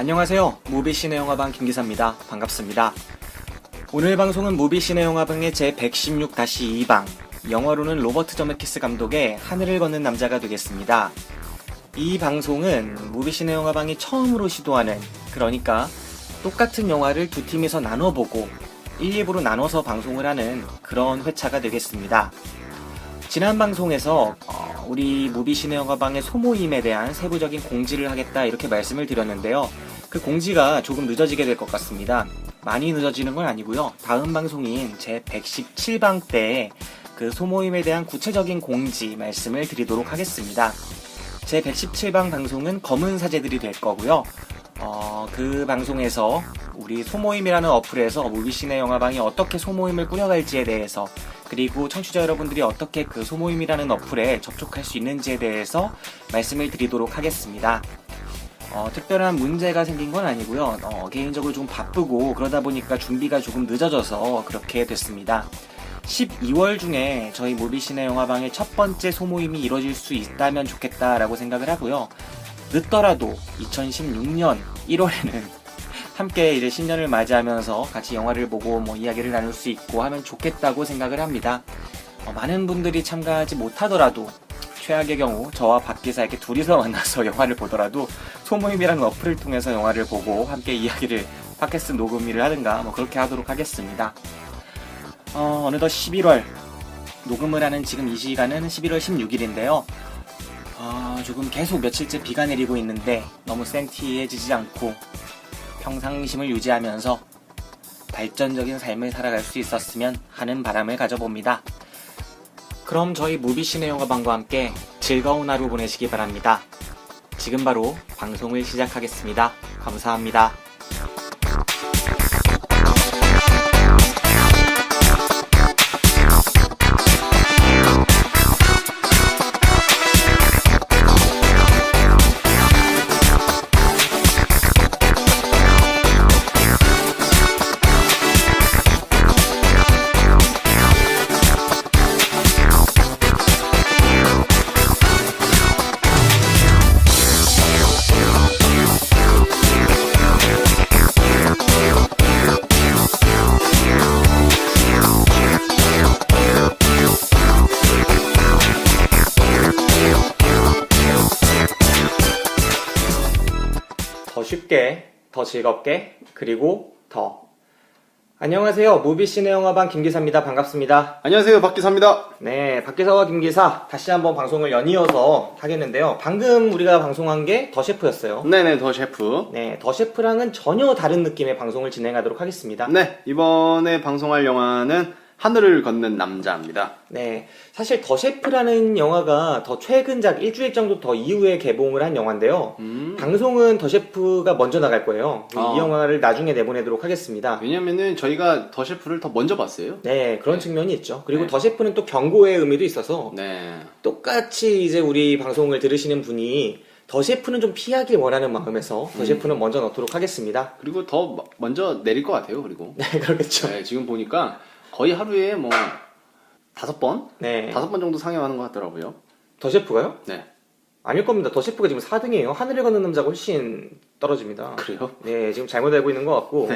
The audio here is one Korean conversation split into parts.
안녕하세요. 무비시네 영화방 김기사입니다. 반갑습니다. 오늘 방송은 무비시네 영화방의 제116-2방, 영화로는 로버트 저메키스 감독의 하늘을 걷는 남자가 되겠습니다. 이 방송은 무비시네 영화방이 처음으로 시도하는, 그러니까 똑같은 영화를 두 팀에서 나눠보고 1, 2부로 나눠서 방송을 하는 그런 회차가 되겠습니다. 지난 방송에서 우리 무비시네 영화방의 소모임에 대한 세부적인 공지를 하겠다 이렇게 말씀을 드렸는데요. 그 공지가 조금 늦어지게 될 것 같습니다. 많이 늦어지는 건 아니고요. 다음 방송인 제117방 때에 그 소모임에 대한 구체적인 공지 말씀을 드리도록 하겠습니다. 제117방 방송은 검은 사제들이 될 거고요. 그 방송에서 우리 소모임이라는 어플에서 무비시네 영화방이 어떻게 소모임을 꾸려갈지에 대해서, 그리고 청취자 여러분들이 어떻게 그 소모임이라는 어플에 접촉할 수 있는지에 대해서 말씀을 드리도록 하겠습니다. 특별한 문제가 생긴 건 아니고요. 개인적으로 좀 바쁘고 그러다 보니까 준비가 조금 늦어져서 그렇게 됐습니다. 12월 중에 저희 무비시네 영화방의 첫 번째 소모임이 이루어질 수 있다면 좋겠다라고 생각을 하고요. 늦더라도 2016년 1월에는 함께 이제 신년을 맞이하면서 같이 영화를 보고 이야기를 나눌 수 있고 하면 좋겠다고 생각을 합니다. 많은 분들이 참가하지 못하더라도 최악의 경우 저와 박기사 이렇게 둘이서 만나서 영화를 보더라도 소모임이라는 어플을 통해서 영화를 보고 함께 이야기를 팟캐스트 녹음을 하든가 그렇게 하도록 하겠습니다. 어느덧 11월, 녹음을 하는 지금 이 시간은 11월 16일인데요. 조금 계속 며칠째 비가 내리고 있는데 너무 생티해지지 않고 평상심을 유지하면서 발전적인 삶을 살아갈 수 있었으면 하는 바람을 가져봅니다. 그럼 저희 무비시네 영화방과 함께 즐거운 하루 보내시기 바랍니다. 지금 바로 방송을 시작하겠습니다. 감사합니다. 더 쉽게, 더 즐겁게, 그리고 더. 안녕하세요. 무비시네 영화방 김기사입니다. 반갑습니다. 안녕하세요, 박기사입니다. 네, 박기사와 김기사 다시 한번 방송을 연이어서 하겠는데요. 방금 우리가 방송한 게 더 셰프였어요. 네네, 더 셰프. 네, 더 셰프랑은 전혀 다른 느낌의 방송을 진행하도록 하겠습니다. 네, 이번에 방송할 영화는 하늘을 걷는 남자입니다. 네, 사실 더 셰프라는 영화가 더 최근작 일주일 정도 더 이후에 개봉을 한 영화인데요. 방송은 더 셰프가 먼저 나갈 거예요. 이 영화를 나중에 내보내도록 하겠습니다. 왜냐면은 저희가 더 셰프를 더 먼저 봤어요. 네, 그런 측면이 있죠. 그리고 네. 더 셰프는 또 경고의 의미도 있어서 네. 똑같이 이제 우리 방송을 들으시는 분이 더 셰프는 좀 피하길 원하는 마음에서 더 셰프는 먼저 넣도록 하겠습니다. 그리고 더 먼저 내릴 것 같아요, 그리고. 네, 그렇겠죠. 네, 지금 보니까 거의 하루에 5번? 네. 5번 정도 상영하는 것 같더라고요. 더 셰프가요? 네. 아닐 겁니다. 더 셰프가 지금 4등이에요. 하늘을 걷는 남자가 훨씬 떨어집니다. 그래요? 네, 지금 잘못 알고 있는 것 같고,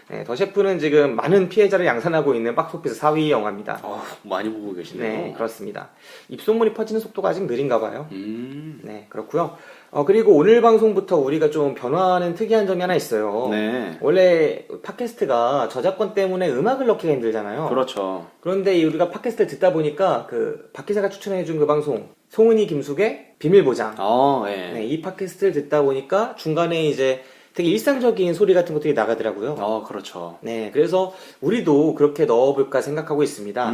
네, 더 셰프는 지금 많은 피해자를 양산하고 있는 박스오피스 4위 영화입니다. 많이 보고 계시네요. 네, 그렇습니다. 입소문이 퍼지는 속도가 아직 느린가 봐요. 네, 그렇고요. 그리고 오늘 방송부터 우리가 좀 변화하는 특이한 점이 하나 있어요. 네. 원래 팟캐스트가 저작권 때문에 음악을 넣기가 힘들잖아요. 그렇죠. 그런데 우리가 팟캐스트를 듣다 보니까 박기사가 추천해준 그 방송, 송은이 김숙의 비밀보장. 네. 네, 이 팟캐스트를 듣다 보니까 중간에 이제 되게 일상적인 소리 같은 것들이 나가더라고요. 그렇죠. 네, 그래서 우리도 그렇게 넣어볼까 생각하고 있습니다.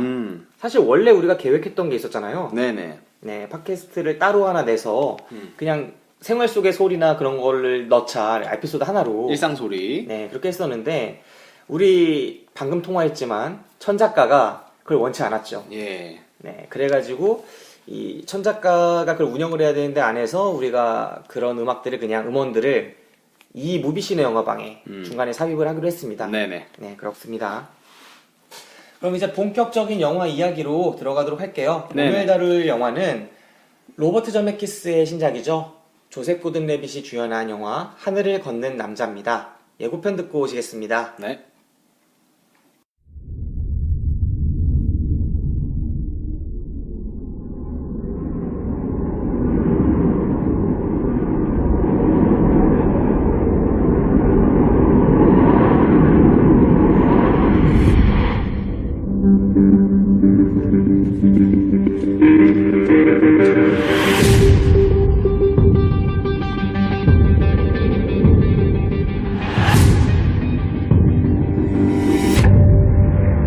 사실 원래 우리가 계획했던 게 있었잖아요. 네네. 네, 팟캐스트를 따로 하나 내서 그냥 생활 속의 소리나 그런 거를 넣자, 에피소드 하나로. 일상 소리. 네, 그렇게 했었는데 우리 방금 통화했지만 천 작가가 그걸 원치 않았죠. 예. 네, 그래가지고 이 천 작가가 그걸 운영을 해야 되는데 안에서 우리가 그런 음원들을 이 무비시네 영화방에 중간에 삽입을 하기로 했습니다. 네네. 네, 그렇습니다. 그럼 이제 본격적인 영화 이야기로 들어가도록 할게요. 네네. 오늘 다룰 영화는 로버트 저메키스의 신작이죠. 조셉 고든 레빗이 주연한 영화 하늘을 걷는 남자입니다. 예고편 듣고 오시겠습니다. 네.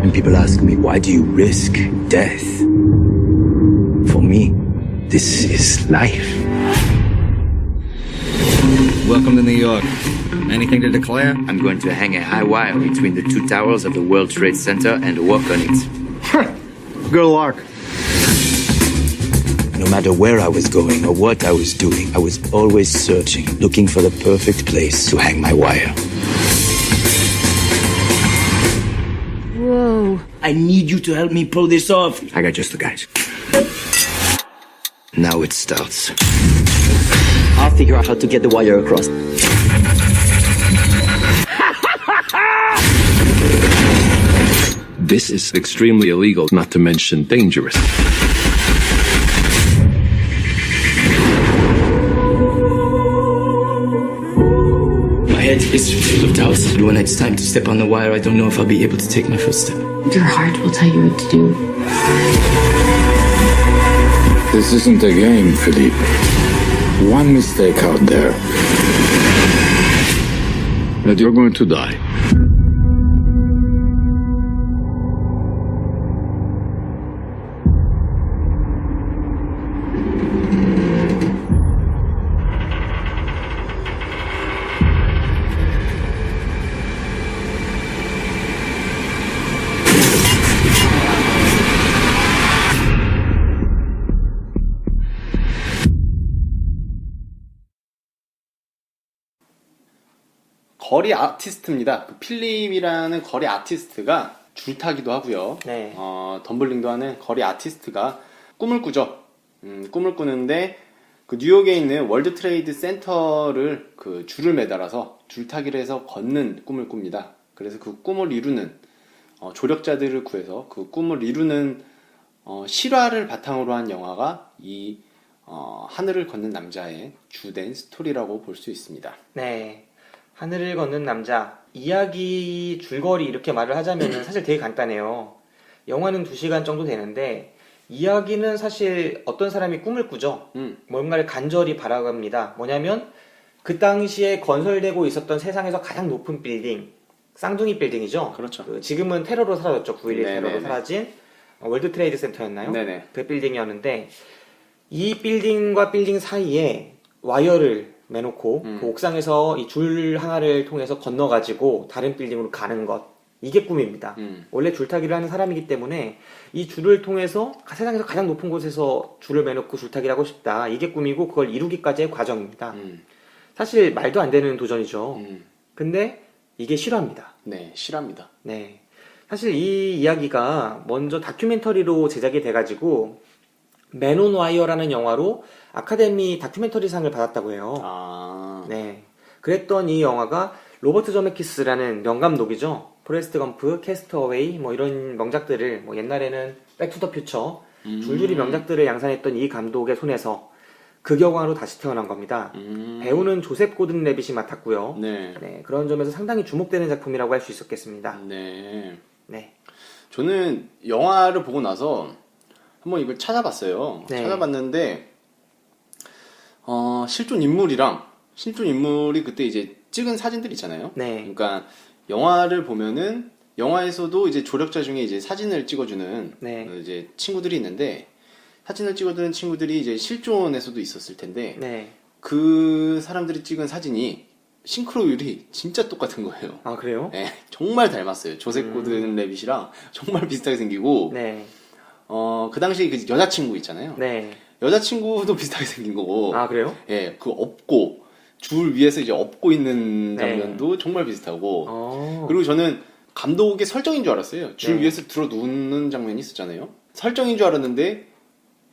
When people ask me, why do you risk death? For me, this is life. Welcome to New York. Anything to declare? I'm going to hang a high wire between the two towers of the World Trade Center and walk on it. Good luck. No matter where I was going or what I was doing, I was always searching, looking for the perfect place to hang my wire. Whoa. I need you to help me pull this off. I got just the guys. Now it starts. I'll figure out how to get the wire across. This is extremely illegal, not to mention dangerous. My head is full of doubts. When it's time to step on the wire, I don't know if I'll be able to take my first step. Your heart will tell you what to do. This isn't a game, Philippe. One mistake out there, and you're going to die. 거리 아티스트입니다. 그 필립이라는 거리 아티스트가 줄타기도 하고요. 네. 덤블링도 하는 거리 아티스트가 꿈을 꾸죠. 꿈을 꾸는데 그 뉴욕에 있는 월드 트레이드 센터를 그 줄을 매달아서 줄타기를 해서 걷는 꿈을 꿉니다. 그래서 그 꿈을 이루는 조력자들을 구해서 그 꿈을 이루는 실화를 바탕으로 한 영화가 이 하늘을 걷는 남자의 주된 스토리라고 볼 수 있습니다. 네. 하늘을 걷는 남자. 이야기 줄거리 이렇게 말을 하자면 사실 되게 간단해요. 영화는 2시간 정도 되는데 이야기는 사실 어떤 사람이 꿈을 꾸죠. 뭔가를 간절히 바라갑니다. 뭐냐면 그 당시에 건설되고 있었던 세상에서 가장 높은 빌딩, 쌍둥이 빌딩이죠. 그렇죠. 지금은 테러로 사라졌죠. 9.11 네네네. 테러로 사라진 월드 트레이드 센터였나요? 네네. 그 빌딩이었는데 이 빌딩과 빌딩 사이에 와이어를 매놓고 그 옥상에서 이 줄 하나를 통해서 건너가지고 다른 빌딩으로 가는 것, 이게 꿈입니다. 원래 줄타기를 하는 사람이기 때문에 이 줄을 통해서 세상에서 가장 높은 곳에서 줄을 매놓고 줄타기를 하고 싶다, 이게 꿈이고 그걸 이루기까지의 과정입니다. 사실 말도 안 되는 도전이죠. 근데 이게 실화입니다. 네, 실화입니다. 네, 사실 이 이야기가 먼저 다큐멘터리로 제작이 돼가지고 맨 온 와이어라는 영화로 아카데미 다큐멘터리상을 받았다고 해요. 네, 그랬던 이 영화가 로버트 저메키스라는 명감독이죠. 포레스트 검프, 캐스트어웨이 뭐 이런 명작들을, 뭐 옛날에는 백투더퓨처 줄줄이 명작들을 양산했던 이 감독의 손에서 극영화로 다시 태어난 겁니다. 배우는 조셉 고든 레빗이 맡았고요. 네. 네, 그런 점에서 상당히 주목되는 작품이라고 할 수 있었겠습니다. 네. 네. 저는 영화를 보고 나서 한번 이걸 찾아봤어요. 네. 찾아봤는데 실존 인물이 그때 이제 찍은 사진들 있잖아요. 네. 그러니까 영화를 보면은 영화에서도 이제 조력자 중에 이제 사진을 찍어주는 네. 이제 친구들이 있는데, 사진을 찍어주는 친구들이 이제 실존에서도 있었을 텐데 네. 그 사람들이 찍은 사진이 싱크로율이 진짜 똑같은 거예요. 아, 그래요? 네, 정말 닮았어요. 조셉 고든 레빗이랑 정말 비슷하게 생기고, 네. 그 당시에 그 여자친구 있잖아요. 네. 여자친구도 비슷하게 생긴 거고, 아, 그래요? 예, 그 업고 줄 위에서 이제 업고 있는 네. 장면도 정말 비슷하고, 어. 그리고 저는 감독의 설정인 줄 알았어요. 줄 네. 위에서 들어 누우는 장면이 있었잖아요. 설정인 줄 알았는데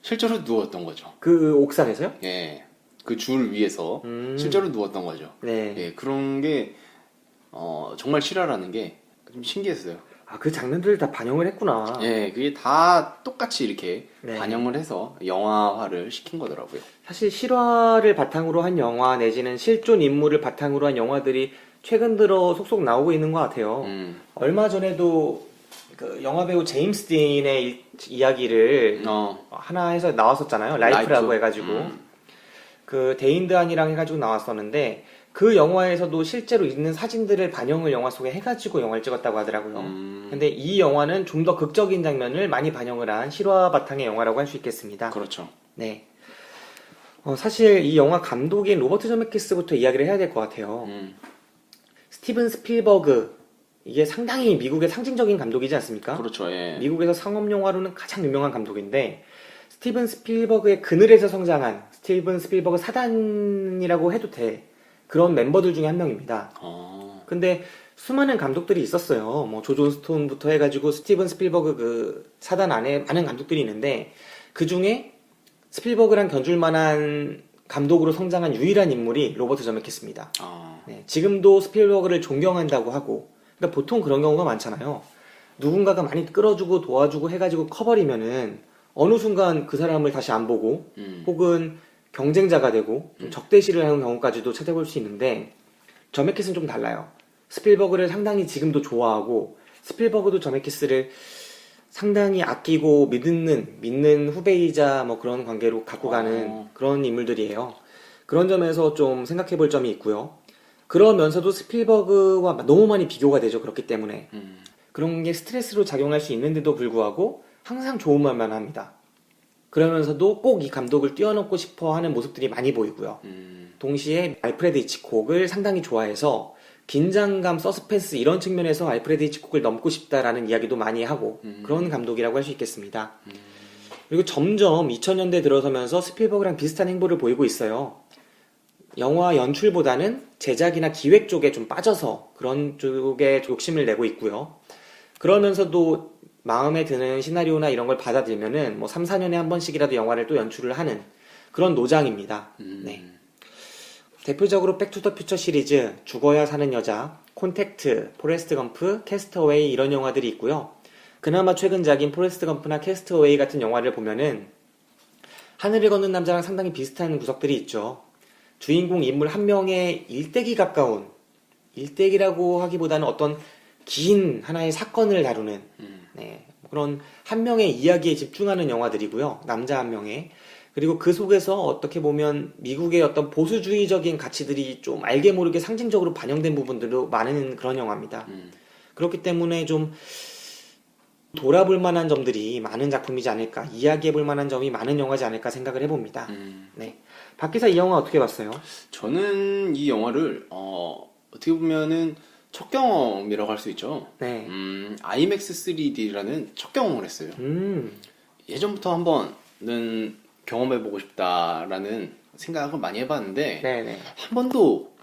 실제로 누웠던 거죠. 그 옥상에서요? 예, 그 줄 위에서 실제로 누웠던 거죠. 네. 예, 그런 게 정말 실화라는 게 좀 신기했어요. 아, 그 장면들을 다 반영을 했구나. 예, 그게 다 똑같이 이렇게 네. 반영을 해서 영화화를 시킨 거더라고요. 사실 실화를 바탕으로 한 영화 내지는 실존 인물을 바탕으로 한 영화들이 최근 들어 속속 나오고 있는 것 같아요. 얼마 전에도 그 영화 배우 제임스 딘의 이야기를 하나 해서 나왔었잖아요. 라이프라고 라이프. 해가지고 그 데인드한이랑 해가지고 나왔었는데 그 영화에서도 실제로 있는 사진들을 반영을 영화 속에 해가지고 영화를 찍었다고 하더라고요. 근데 이 영화는 좀 더 극적인 장면을 많이 반영을 한 실화 바탕의 영화라고 할 수 있겠습니다. 그렇죠. 네. 사실 이 영화 감독인 로버트 제메키스부터 이야기를 해야 될 것 같아요. 스티븐 스필버그, 이게 상당히 미국의 상징적인 감독이지 않습니까? 그렇죠. 예. 미국에서 상업 영화로는 가장 유명한 감독인데 스티븐 스필버그의 그늘에서 성장한 스티븐 스필버그 사단이라고 해도 돼. 그런 멤버들 중에 한 명입니다. 근데 수많은 감독들이 있었어요. 뭐 조존 스톤부터 해가지고 스티븐 스필버그 그 사단 안에 많은 감독들이 있는데 그 중에 스필버그랑 견줄 만한 감독으로 성장한 유일한 인물이 로버트 제메키스입니다. 네, 지금도 스필버그를 존경한다고 하고, 그러니까 보통 그런 경우가 많잖아요. 누군가가 많이 끌어주고 도와주고 해가지고 커버리면은 어느 순간 그 사람을 다시 안 보고 혹은 경쟁자가 되고 좀 적대시를 하는 경우까지도 찾아볼 수 있는데 저메키스는 좀 달라요. 스필버그를 상당히 지금도 좋아하고 스필버그도 저메키스를 상당히 아끼고 믿는 후배이자 뭐 그런 관계로 갖고 가는 그런 인물들이에요. 그런 점에서 좀 생각해 볼 점이 있고요. 그러면서도 스필버그와 너무 많이 비교가 되죠. 그렇기 때문에 그런 게 스트레스로 작용할 수 있는데도 불구하고 항상 좋은 말만 합니다. 그러면서도 꼭 이 감독을 뛰어넘고 싶어 하는 모습들이 많이 보이고요. 동시에 알프레드 히치콕을 상당히 좋아해서 긴장감, 서스펜스 이런 측면에서 알프레드 히치콕을 넘고 싶다라는 이야기도 많이 하고 그런 감독이라고 할 수 있겠습니다. 그리고 점점 2000년대 들어서면서 스필버그랑 비슷한 행보를 보이고 있어요. 영화 연출보다는 제작이나 기획 쪽에 좀 빠져서 그런 쪽에 욕심을 내고 있고요. 그러면서도 마음에 드는 시나리오나 이런 걸 받아들면은 뭐 3, 4년에 한 번씩이라도 영화를 또 연출을 하는 그런 노장입니다. 네. 대표적으로 백투더퓨처 시리즈, 죽어야 사는 여자, 콘택트, 포레스트 검프, 캐스트어웨이 이런 영화들이 있고요. 그나마 최근작인 포레스트 검프나 캐스트어웨이 같은 영화를 보면은 하늘을 걷는 남자랑 상당히 비슷한 구석들이 있죠. 주인공 인물 한 명의 일대기 가까운, 일대기라고 하기보다는 어떤 긴 하나의 사건을 다루는 네, 그런 한 명의 이야기에 집중하는 영화들이고요. 남자 한 명의. 그리고 그 속에서 어떻게 보면 미국의 어떤 보수주의적인 가치들이 좀 알게 모르게 상징적으로 반영된 부분들도 많은 그런 영화입니다. 그렇기 때문에 좀 돌아볼 만한 점들이 많은 작품이지 않을까, 이야기해볼 만한 점이 많은 영화지 않을까 생각을 해봅니다. 네. 박 기사 이 영화 어떻게 봤어요? 저는 이 영화를 어떻게 보면은 첫 경험이라고 할 수 있죠. 네. IMAX 3D라는 첫 경험을 했어요. 예전부터 한번은 경험해보고 싶다라는 생각을 많이 해봤는데 네네. 한 번도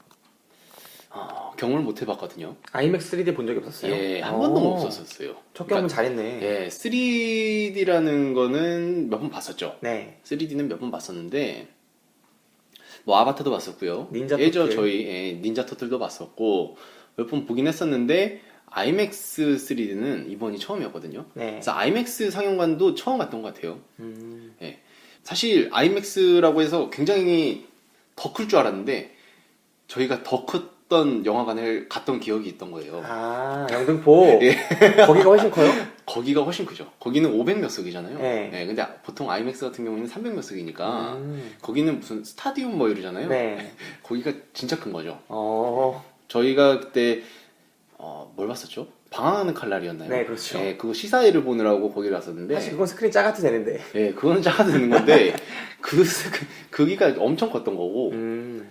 경험을 못 해봤거든요. IMAX 3D 본 적이 없었어요? 예, 한 번도 없었었어요. 첫 경험은 그러니까, 잘했네. 예, 3D라는 거는 몇 번 봤었죠. 네. 3D는 몇 번 봤었는데 뭐 아바타도 봤었고요. 닌자 예전 터틀. 저희 닌자 터틀도 봤었고 몇 번 보긴 했었는데 IMAX 3D는 이번이 처음이었거든요. 네. 그래서 IMAX 상영관도 처음 갔던 것 같아요. 예. 사실 IMAX라고 해서 굉장히 더 클 줄 알았는데 저희가 더 컸던 영화관을 갔던 기억이 있던 거예요. 아, 영등포. 예. 거기가 훨씬 커요? 거기가 훨씬 크죠. 거기는 500몇 석이잖아요. 네. 예, 근데 보통 IMAX 같은 경우는 300몇 석이니까 거기는 무슨 스타디움 뭐 이러잖아요. 네. 거기가 진짜 큰 거죠. 어. 저희가 그때 뭘 봤었죠? 방황하는 칼날이었나요? 네, 그렇죠. 예, 그거 시사회를 보느라고 거기 갔었는데 사실 그건 스크린 작아도 되는데. 예, 그거는 작아도 되는 건데 거기가 엄청 컸던 거고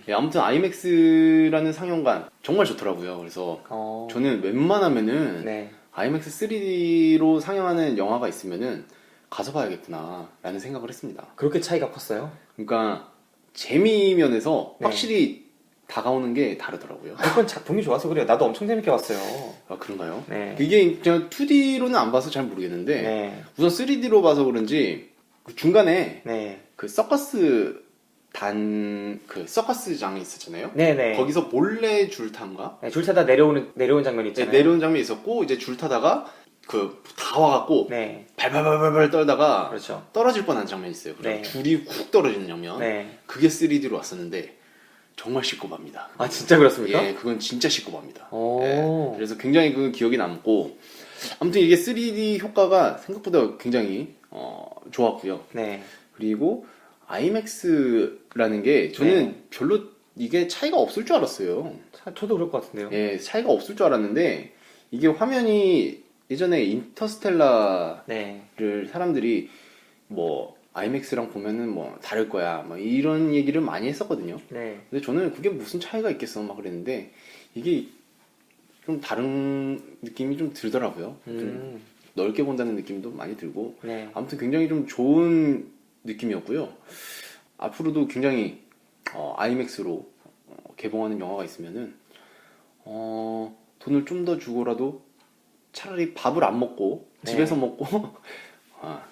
예, 아무튼 IMAX라는 상영관 정말 좋더라고요. 그래서 저는 웬만하면은 네. IMAX 3D로 상영하는 영화가 있으면은 가서 봐야겠구나 라는 생각을 했습니다. 그렇게 차이가 컸어요? 그러니까 재미 면에서 네. 확실히 다가오는 게 다르더라고요. 그건 작품이 좋아서 그래요. 나도 엄청 재밌게 봤어요. 아, 그런가요? 네. 이게 그냥 2D로는 안 봐서 잘 모르겠는데 네. 우선 3D로 봐서 그런지 그 중간에 네. 그 서커스 그 서커스장이 있었잖아요. 네네. 거기서 몰래 줄탄가? 네, 줄 타다 내려오는 장면이 있잖아요. 내려온 장면이 있었고 이제 줄 타다가 그 다 와갖고 네. 발발발발 떨다가 그렇죠. 떨어질 뻔한 장면이 있어요. 그래서 네. 줄이 훅 떨어지는 장면. 네. 그게 3D로 왔었는데 정말 시급합니다. 아, 진짜 그렇습니까? 예, 그건 진짜 시급합니다. 오. 예, 그래서 굉장히 그 기억이 남고 아무튼 이게 3D 효과가 생각보다 굉장히 좋았고요. 네. 그리고 IMAX라는 게 저는 네. 별로 이게 차이가 없을 줄 알았어요. 저도 그럴 것 같은데요. 예, 차이가 없을 줄 알았는데 이게 화면이 예전에 인터스텔라를 네. 사람들이 뭐 IMAX랑 보면은 뭐 다를 거야 뭐 이런 얘기를 많이 했었거든요. 네. 근데 저는 그게 무슨 차이가 있겠어 막 그랬는데 이게 좀 다른 느낌이 좀 들더라고요. 좀 넓게 본다는 느낌도 많이 들고 네. 아무튼 굉장히 좀 좋은 느낌이었고요. 앞으로도 굉장히 IMAX로 개봉하는 영화가 있으면은 돈을 좀 더 주고라도 차라리 밥을 안 먹고 네. 집에서 먹고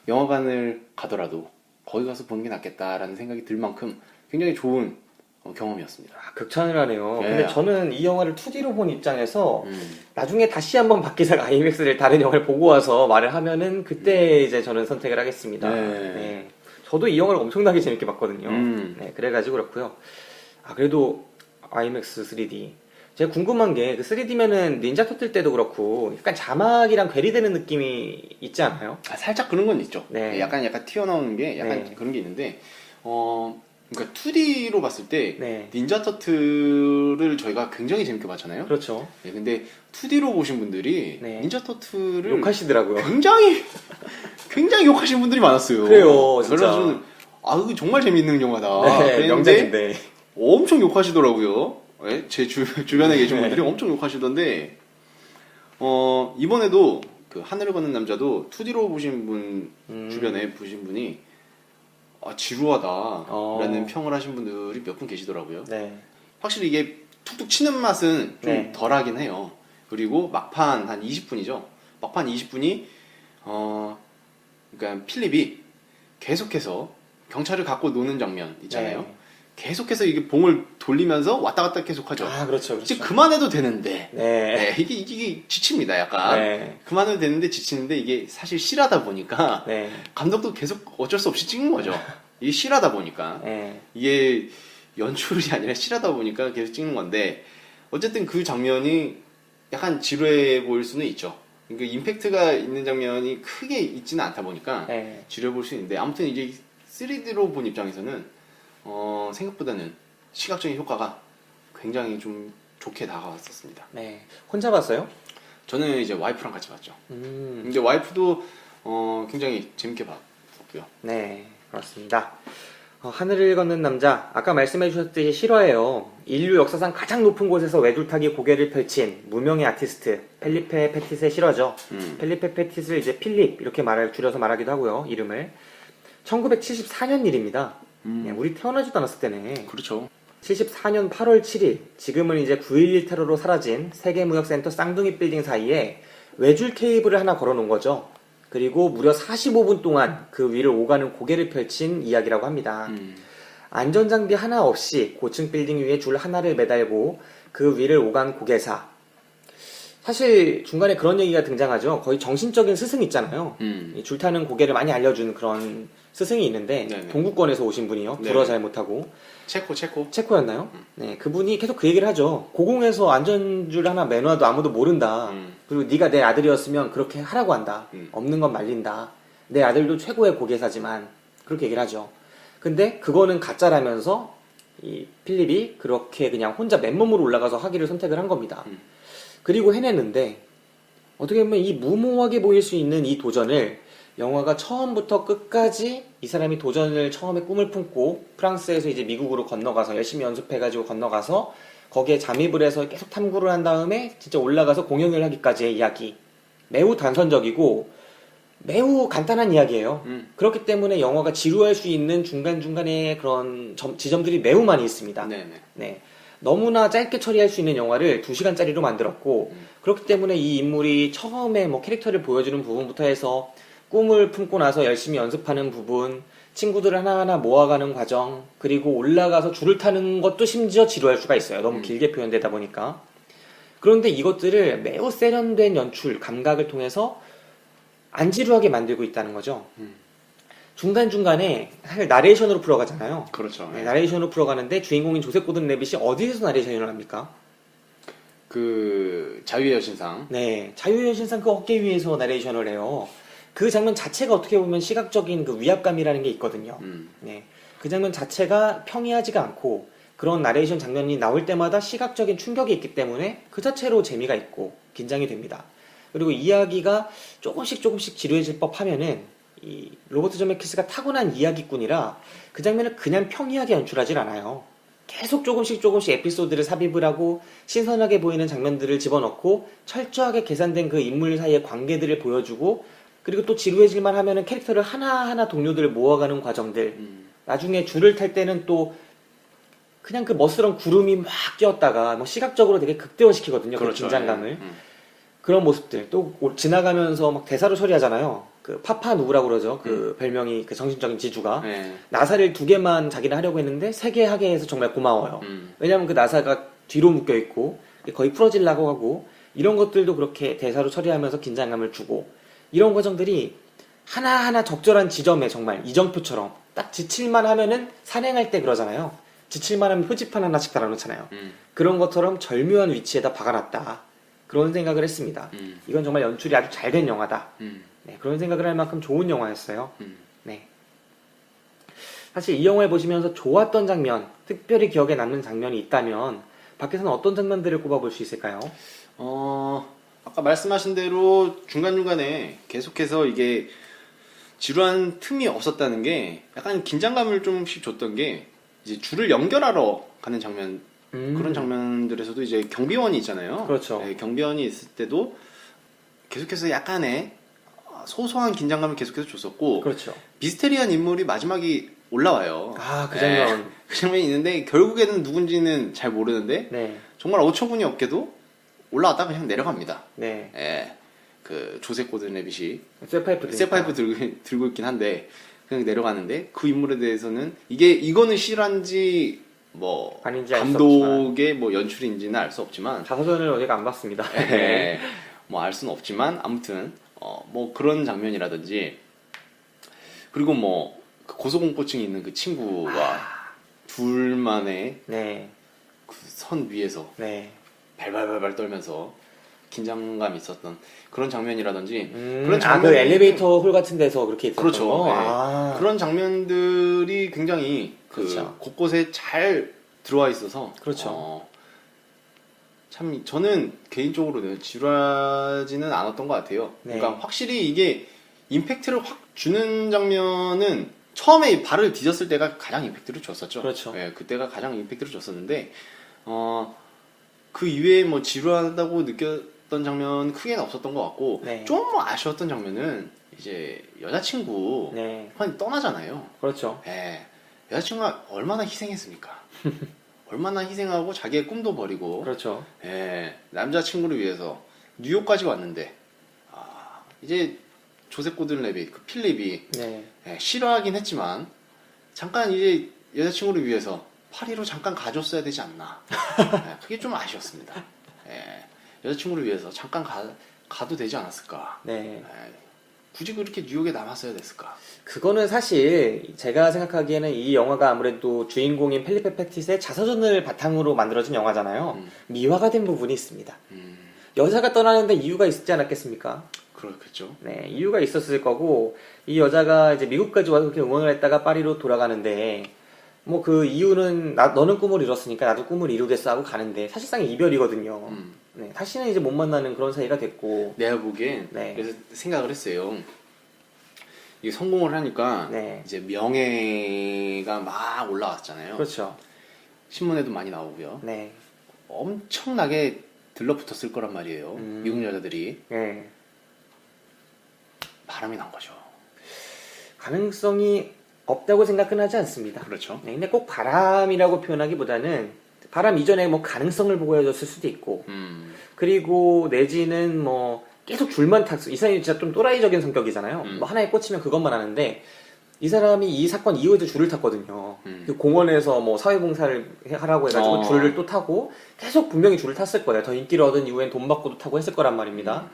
영화관을 가더라도 거기 가서 보는 게 낫겠다라는 생각이 들 만큼 굉장히 좋은 경험이었습니다. 아, 극찬을 하네요. 예. 근데 저는 이 영화를 2D로 본 입장에서 나중에 다시 한번 박기사가 IMAX를 다른 영화를 보고 와서 말을 하면은 그때 이제 저는 선택을 하겠습니다. 네. 네. 저도 이 영화를 엄청나게 재밌게 봤거든요. 음. 네, 그래가지고 그렇고요. 아, 그래도 IMAX 3D. 제가 궁금한 게 그 3D면은 닌자 터틀 때도 그렇고 약간 자막이랑 괴리되는 느낌이 있지 않아요? 살짝 그런 건 있죠. 네. 약간 튀어나오는 게 약간 네. 그런 게 있는데 그러니까 2D로 봤을 때 네. 닌자 터틀을 저희가 굉장히 재밌게 봤잖아요. 그렇죠. 네, 근데 2D로 보신 분들이 네. 닌자 터틀을 욕하시더라고요. 굉장히 욕하시는 분들이 많았어요. 그래요, 진짜. 그래서 저는 이거 정말 재밌는 영화다. 네, 그랬는데 명작인데. 엄청 욕하시더라고요. 네, 제 주변에 계신 분들이 엄청 욕하시던데 이번에도 그 하늘을 걷는 남자도 2D로 보신 분 주변에 보신 분이 지루하다라는 평을 하신 분들이 몇 분 계시더라고요. 네. 확실히 이게 툭툭 치는 맛은 좀 네. 덜하긴 해요. 그리고 막판 한 20분이죠. 막판 20분이 그러니까 필립이 계속해서 경찰을 갖고 노는 장면 있잖아요. 네. 계속해서 이게 봉을 돌리면서 왔다 갔다 계속하죠. 아, 그렇죠. 이제 그렇죠. 그만해도 되는데 네. 이게 지칩니다. 약간 네. 그만해도 되는데 지치는데 이게 사실 실하다 보니까 네. 감독도 계속 어쩔 수 없이 찍는 거죠. 이게 실하다 보니까 네. 이게 연출이 아니라 실하다 보니까 계속 찍는 건데 어쨌든 그 장면이 약간 지루해 보일 수는 있죠. 그러니까 임팩트가 있는 장면이 크게 있지는 않다 보니까 네. 지루해 보일 수 있는데 아무튼 이제 3D로 본 입장에서는 생각보다는 시각적인 효과가 굉장히 좀 좋게 다가왔었습니다. 네. 혼자 봤어요? 저는 이제 와이프랑 같이 봤죠. 음. 근데 와이프도 굉장히 재밌게 봤고요. 네. 그렇습니다. 하늘을 걷는 남자. 아까 말씀해 주셨듯이 실화예요. 인류 역사상 가장 높은 곳에서 외줄타기 고개를 펼친 무명의 아티스트 펠리페 페티스의 실화죠. 펠리페 페티스를 이제 필립 이렇게 줄여서 말하기도 하고요. 이름을. 1974년 일입니다. 네, 우리 태어나지도 않았을 때네. 그렇죠. 74년 8월 7일, 지금은 이제 9.11 테러로 사라진 세계무역센터 쌍둥이 빌딩 사이에 외줄 케이블을 하나 걸어놓은 거죠. 그리고 무려 45분 동안 그 위를 오가는 고개를 펼친 이야기라고 합니다. 안전장비 하나 없이 고층 빌딩 위에 줄 하나를 매달고 그 위를 오간 고개사. 사실 중간에 그런 얘기가 등장하죠. 거의 정신적인 스승 있잖아요. 이 줄타는 고개를 많이 알려준 그런 스승이 있는데 네네. 동구권에서 오신 분이요. 불어 네네. 잘 못하고. 체코. 체코였나요? 네, 그분이 계속 그 얘기를 하죠. 고공에서 안전줄 하나 매놔도 아무도 모른다. 그리고 네가 내 아들이었으면 그렇게 하라고 한다. 없는 건 말린다. 내 아들도 최고의 고개사지만 그렇게 얘기를 하죠. 근데 그거는 가짜라면서 이 필립이 그렇게 그냥 혼자 맨몸으로 올라가서 하기를 선택을 한 겁니다. 그리고 해냈는데 어떻게 보면 이 무모하게 보일 수 있는 이 도전을 영화가 처음부터 끝까지 이 사람이 도전을 처음에 꿈을 품고 프랑스에서 이제 미국으로 건너가서 열심히 연습해가지고 건너가서 거기에 잠입을 해서 계속 탐구를 한 다음에 진짜 올라가서 공연을 하기까지의 이야기. 매우 단선적이고 매우 간단한 이야기예요. 그렇기 때문에 영화가 지루할 수 있는 중간중간에 그런 지점들이 매우 많이 있습니다. 네네. 네. 너무나 짧게 처리할 수 있는 영화를 2시간짜리로 만들었고 그렇기 때문에 이 인물이 처음에 뭐 캐릭터를 보여주는 부분부터 해서 꿈을 품고 나서 열심히 연습하는 부분, 친구들을 하나하나 모아가는 과정, 그리고 올라가서 줄을 타는 것도 심지어 지루할 수가 있어요. 너무 길게 표현되다 보니까. 그런데 이것들을 매우 세련된 연출, 감각을 통해서 안 지루하게 만들고 있다는 거죠. 중간중간에 사실 나레이션으로 풀어가잖아요. 그렇죠. 네, 나레이션으로 풀어가는데 주인공인 조셉 고든 레빗이 어디에서 나레이션을 합니까? 그 자유의 여신상. 네, 자유의 여신상 그 어깨 위에서 나레이션을 해요. 그 장면 자체가 어떻게 보면 시각적인 그 위압감이라는 게 있거든요. 네, 그 장면 자체가 평이하지가 않고 그런 나레이션 장면이 나올 때마다 시각적인 충격이 있기 때문에 그 자체로 재미가 있고 긴장이 됩니다. 그리고 이야기가 조금씩 지루해질 법하면은 이 로버트 제메키스가 타고난 이야기꾼이라 그 장면을 그냥 평이하게 연출하질 않아요. 계속 조금씩 에피소드를 삽입을 하고 신선하게 보이는 장면들을 집어넣고 철저하게 계산된 그 인물 사이의 관계들을 보여주고 그리고 또 지루해질만 하면은 캐릭터를 하나하나 동료들을 모아가는 과정들 나중에 줄을 탈 때는 또 그냥 그 멋스러운 구름이 막 끼었다가 뭐 시각적으로 되게 극대화시키거든요. 그 그렇죠. 긴장감을. 그런 모습들 또 지나가면서 막 대사로 처리하잖아요. 그 파파 누구라고 그러죠. 그 별명이 그 정신적인 지주가 네. 나사를 2개만 자기는 하려고 했는데 3개 하게 해서 정말 고마워요. 왜냐하면 그 나사가 뒤로 묶여 있고 거의 풀어지려고 하고 이런 것들도 그렇게 대사로 처리하면서 긴장감을 주고 이런 과정들이 하나하나 적절한 지점에 정말 이정표처럼 딱 지칠만 하면은 산행할 때 그러잖아요. 지칠만 하면 표지판 하나씩 달아놓잖아요. 그런 것처럼 절묘한 위치에다 박아놨다. 그런 생각을 했습니다. 이건 정말 연출이 아주 잘 된 영화다. 네, 그런 생각을 할 만큼 좋은 영화였어요. 네. 사실 이 영화를 보시면서 좋았던 장면, 특별히 기억에 남는 장면이 있다면 밖에서는 어떤 장면들을 꼽아볼 수 있을까요? 아까 말씀하신 대로 중간중간에 계속해서 이게 지루한 틈이 없었다는 게 약간 긴장감을 좀씩 줬던 게 이제 줄을 연결하러 가는 장면 그런 장면들에서도 이제 경비원이 있잖아요. 그렇죠. 네, 경비원이 있을 때도 계속해서 약간의 소소한 긴장감을 계속해서 줬었고 그렇죠. 미스테리한 인물이 마지막에 올라와요. 아, 그 장면. 네, 그 장면이 있는데 결국에는 누군지는 잘 모르는데 네. 정말 어처구니 없게도 올라왔다 그냥 내려갑니다. 네. 예, 그 조셉 고든 레빗이 쇠파이프 쇠파이프 들고 있긴 한데 그냥 내려가는데 그 인물에 대해서는 이거는 실화인지 뭐 아닌지 알 수 감독의 뭐 연출인지는 알 수 없지만 자서전을 어디가 안 봤습니다. 예, 뭐 알 수는 없지만 아무튼 뭐 그런 장면이라든지 그리고 뭐그 고소공포증이 있는 그 친구와 둘만의 네. 그 선 위에서 네. 발발발발 떨면서 긴장감이 있었던 그런 장면이라든지 그런 장면 그 엘리베이터 홀 같은 데서 그렇게 있었던 그렇죠. 거? 네. 아. 그런 장면들이 굉장히 그렇죠. 곳곳에 잘 들어와 있어서 그렇죠. 참 저는 개인적으로는 지루하지는 않았던 것 같아요. 네. 그러니까 확실히 이게 임팩트를 확 주는 장면은 처음에 발을 디뎠을 때가 가장 임팩트를 줬었죠. 그렇죠. 네, 그때가 가장 임팩트를 줬었는데 그 이외에 뭐 지루하다고 느꼈던 장면 크게는 없었던 것 같고 네. 좀 아쉬웠던 장면은 이제 여자친구 네. 떠나잖아요. 그렇죠. 네, 여자친구가 얼마나 희생했습니까? 얼마나 희생하고 자기의 꿈도 버리고 그렇죠. 예, 남자친구를 위해서 뉴욕까지 왔는데 이제 조셉 고든 레빗 그 필립이 네. 예, 싫어하긴 했지만 잠깐 이제 여자친구를 위해서 파리로 잠깐 가줬어야 되지 않나. 예, 그게 좀 아쉬웠습니다. 예, 여자친구를 위해서 잠깐 가도 되지 않았을까. 네. 예, 굳이 그렇게 뉴욕에 남았어야 됐을까. 그거는 사실 제가 생각하기에는 이 영화가 아무래도 주인공인 펠리페 패티스의 자서전을 바탕으로 만들어진 영화잖아요. 미화가 된 부분이 있습니다. 여자가 떠나는데 이유가 있지 않았겠습니까? 그렇겠죠. 네, 이유가 있었을 거고 이 여자가 이제 미국까지 와서 그렇게 응원을 했다가 파리로 돌아가는데 뭐 그 이유는 너는 꿈을 이뤘으니까 나도 꿈을 이루겠어 하고 가는데 사실상 이별이거든요. 네, 다시는 이제 못 만나는 그런 사이가 됐고 내가 보기엔 네. 그래서 생각을 했어요. 이게 성공을 하니까 네. 이제 명예가 막 올라왔잖아요. 그렇죠. 신문에도 많이 나오고요. 네. 엄청나게 들러붙었을 거란 말이에요. 미국 여자들이 네. 바람이 난 거죠. 가능성이 없다고 생각은 하지 않습니다. 그렇죠. 네, 근데 꼭 바람이라고 표현하기보다는 바람 이전에 뭐 가능성을 보고 헤어졌을 수도 있고 그리고 내지는 뭐 계속 줄만 탔어. 이 사람이 진짜 좀 또라이적인 성격이잖아요. 뭐 하나에 꽂히면 그것만 하는데 이 사람이 이 사건 이후에도 줄을 탔거든요. 그 공원에서 뭐 사회봉사를 하라고 해가지고 줄을 또 타고 계속 분명히 줄을 탔을 거예요. 더 인기를 얻은 이후엔 돈 받고도 타고 했을 거란 말입니다.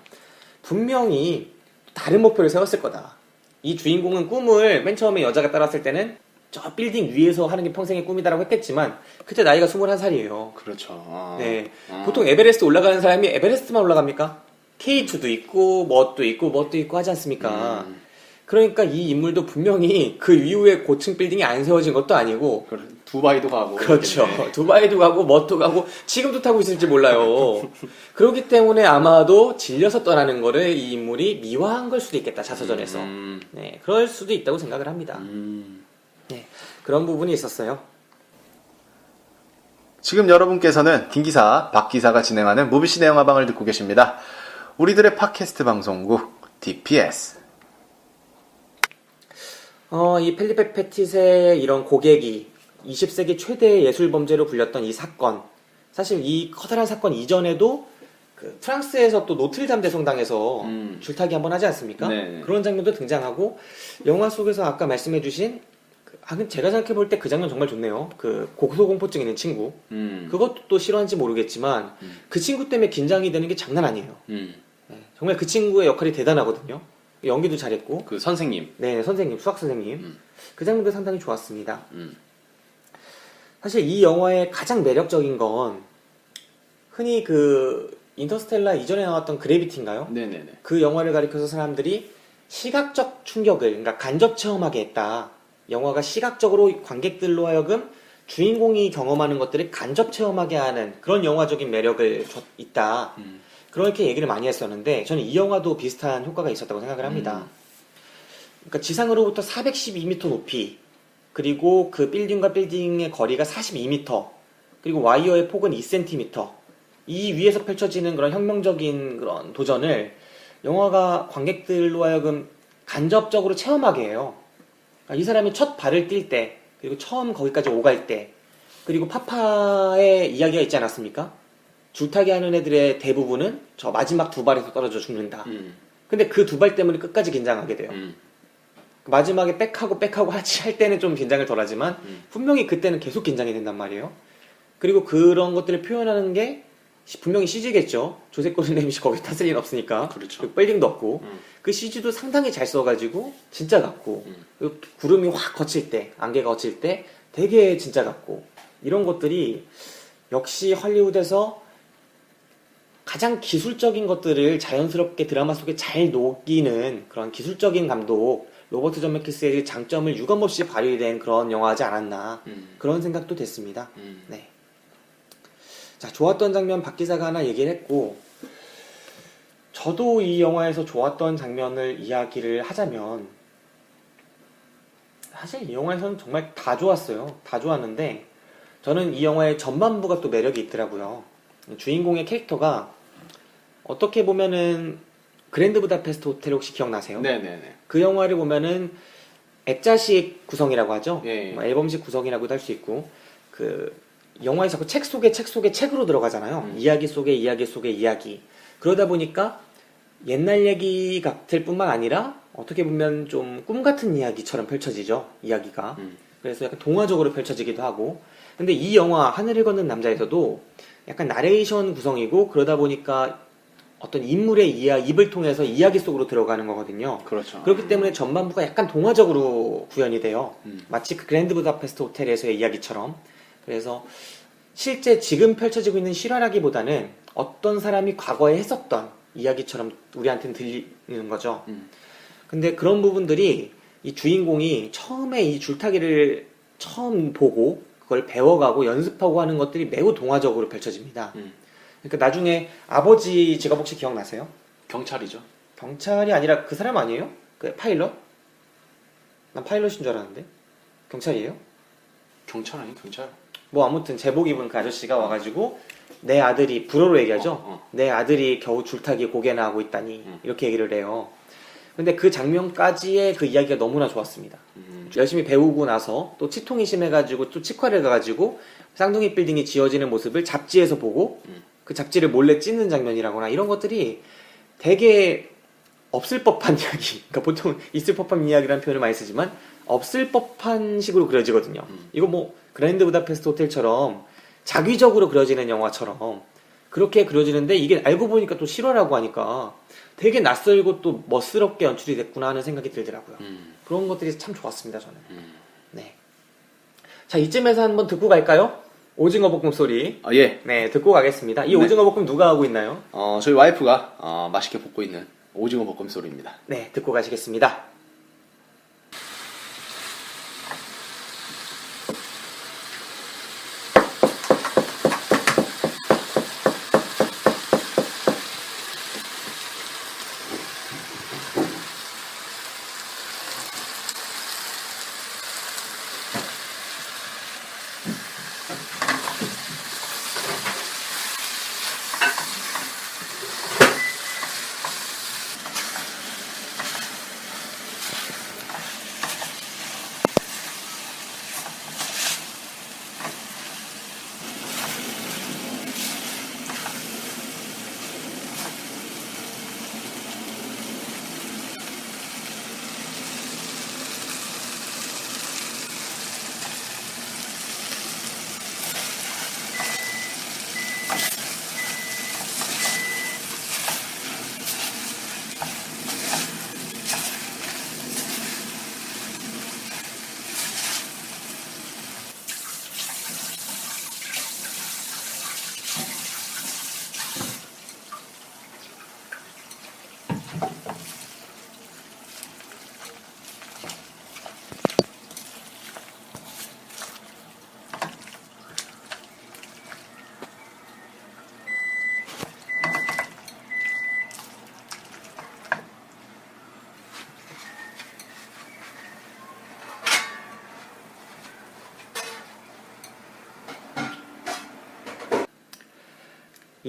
분명히 다른 목표를 세웠을 거다. 이 주인공은 꿈을 맨 처음에 여자가 따랐을 때는 저 빌딩 위에서 하는 게 평생의 꿈이다라고 했겠지만 그때 나이가 21살이에요. 그렇죠. 네. 보통 에베레스트 올라가는 사람이 에베레스트만 올라갑니까? K2도 있고 뭣도 있고 하지 않습니까? 그러니까 이 인물도 분명히 그 이후에 고층 빌딩이 안 세워진 것도 아니고 두바이도 가고 그렇죠. 그랬겠네. 두바이도 가고 뭣도 가고 지금도 타고 있을지 몰라요. 그렇기 때문에 아마도 질려서 떠나는 거를 이 인물이 미화한 걸 수도 있겠다. 자서전에서. 네, 그럴 수도 있다고 생각을 합니다. 네, 그런 부분이 있었어요. 지금 여러분께서는 김기사, 박기사가 진행하는 무비시네 영화방을 듣고 계십니다. 우리들의 팟캐스트 방송국 DPS. 이 펠리페 페티스의 이런 고객이 20세기 최대의 예술 범죄로 불렸던 이 사건, 사실 이 커다란 사건 이전에도 그 프랑스에서 또 노틀담 대성당에서 줄타기 한번 하지 않습니까? 네. 그런 장면도 등장하고 영화 속에서 아까 말씀해주신 제가 생각해 볼 때 그 장면 정말 좋네요. 그 고소공포증 있는 친구, 그것도 또 싫어하는지 모르겠지만 그 친구 때문에 긴장이 되는 게 장난 아니에요. 네, 정말 그 친구의 역할이 대단하거든요. 연기도 잘했고. 그 선생님. 네, 선생님, 수학 선생님. 그 장면도 상당히 좋았습니다. 사실 이 영화의 가장 매력적인 건 흔히 그 인터스텔라 이전에 나왔던 그래비티인가요? 네네네. 그 영화를 가리켜서 사람들이 시각적 충격을, 그러니까 간접 체험하게 했다. 영화가 시각적으로 관객들로 하여금 주인공이 경험하는 것들을 간접 체험하게 하는 그런 영화적인 매력을 있다. 그렇게 얘기를 많이 했었는데 저는 이 영화도 비슷한 효과가 있었다고 생각을 합니다. 그러니까 지상으로부터 412m 높이, 그리고 그 빌딩과 빌딩의 거리가 42m, 그리고 와이어의 폭은 2cm. 이 위에서 펼쳐지는 그런 혁명적인 그런 도전을 영화가 관객들로 하여금 간접적으로 체험하게 해요. 그러니까 이 사람이 첫 발을 뛸 때, 그리고 처음 거기까지 오갈 때, 그리고 파파의 이야기가 있지 않았습니까? 줄타기 하는 애들의 대부분은 저 마지막 두 발에서 떨어져 죽는다. 근데 그 두 발 때문에 끝까지 긴장하게 돼요. 마지막에 백하고 하지 할 때는 좀 긴장을 덜 하지만 분명히 그때는 계속 긴장이 된단 말이에요. 그리고 그런 것들을 표현하는 게 분명히 CG겠죠. 조세 코르네밋이 거기 탔을 리는 없으니까. 그렇죠. 그 빌딩도 없고. 그 CG도 상당히 잘 써가지고 진짜 같고, 그리고 구름이 확 거칠 때, 안개가 거칠 때 되게 진짜 같고, 이런 것들이 역시 헐리우드에서 가장 기술적인 것들을 자연스럽게 드라마 속에 잘 녹이는 그런 기술적인 감독, 로버트 점메키스의 장점을 유감없이 발휘된 그런 영화지 않았나, 그런 생각도 됐습니다. 네. 자, 좋았던 장면 박 기사가 하나 얘기를 했고, 저도 이 영화에서 좋았던 장면을 이야기를 하자면, 사실 이 영화에서는 정말 다 좋았어요. 다 좋았는데 저는 이 영화의 전반부가 또 매력이 있더라고요. 주인공의 캐릭터가 어떻게 보면은 그랜드 부다페스트 호텔 혹시 기억나세요? 네네네. 그 영화를 보면은 액자식 구성이라고 하죠. 예. 뭐 앨범식 구성이라고도 할 수 있고, 그 영화에 자꾸 책 속에 책으로 들어가잖아요. 이야기 속에 이야기. 그러다 보니까 옛날 얘기 같을 뿐만 아니라 어떻게 보면 좀 꿈 같은 이야기처럼 펼쳐지죠. 이야기가. 그래서 약간 동화적으로 펼쳐지기도 하고. 근데 이 영화 하늘을 걷는 남자에서도 약간 나레이션 구성이고, 그러다 보니까 어떤 인물의 입을 통해서 이야기 속으로 들어가는 거거든요. 그렇죠. 그렇기 때문에 전반부가 약간 동화적으로 구현이 돼요. 마치 그 그랜드 부다페스트 호텔에서의 이야기처럼. 그래서 실제 지금 펼쳐지고 있는 실화라기보다는 어떤 사람이 과거에 했었던 이야기처럼 우리한테는 들리는 거죠. 근데 그런 부분들이 이 주인공이 처음에 이 줄타기를 처음 보고 그걸 배워가고 연습하고 하는 것들이 매우 동화적으로 펼쳐집니다. 그러니까 나중에 아버지 직업 혹시 기억나세요? 경찰이죠. 경찰이 아니라 그 사람 아니에요? 그 파일럿? 난 파일럿인 줄 알았는데 경찰이에요? 경찰 아니 경찰. 뭐 아무튼 제복 입은 그 아저씨가 와가지고 내 아들이 불어로 얘기하죠. 내 아들이 겨우 줄타기 고개나 하고 있다니 이렇게 얘기를 해요. 근데 그 장면까지의 그 이야기가 너무나 좋았습니다. 열심히 배우고 나서 또 치통이 심해가지고 또 치과를 가가지고 쌍둥이 빌딩이 지어지는 모습을 잡지에서 보고 그 잡지를 몰래 찢는 장면이라거나 이런 것들이 되게 없을 법한 이야기, 그러니까 보통 있을 법한 이야기라는 표현을 많이 쓰지만 없을 법한 식으로 그려지거든요. 이거 뭐 그랜드 부다페스트 호텔처럼 자기적으로 그려지는 영화처럼 그렇게 그려지는데 이게 알고 보니까 또 실화라고 하니까 되게 낯설고 또 멋스럽게 연출이 됐구나 하는 생각이 들더라고요. 그런 것들이 참 좋았습니다, 저는. 네. 자, 이쯤에서 한번 듣고 갈까요? 오징어 볶음 소리. 아, 예. 네, 듣고 가겠습니다. 이 네. 오징어 볶음 누가 하고 있나요? 저희 와이프가 맛있게 볶고 있는 오징어 볶음 소리입니다. 네, 듣고 가시겠습니다.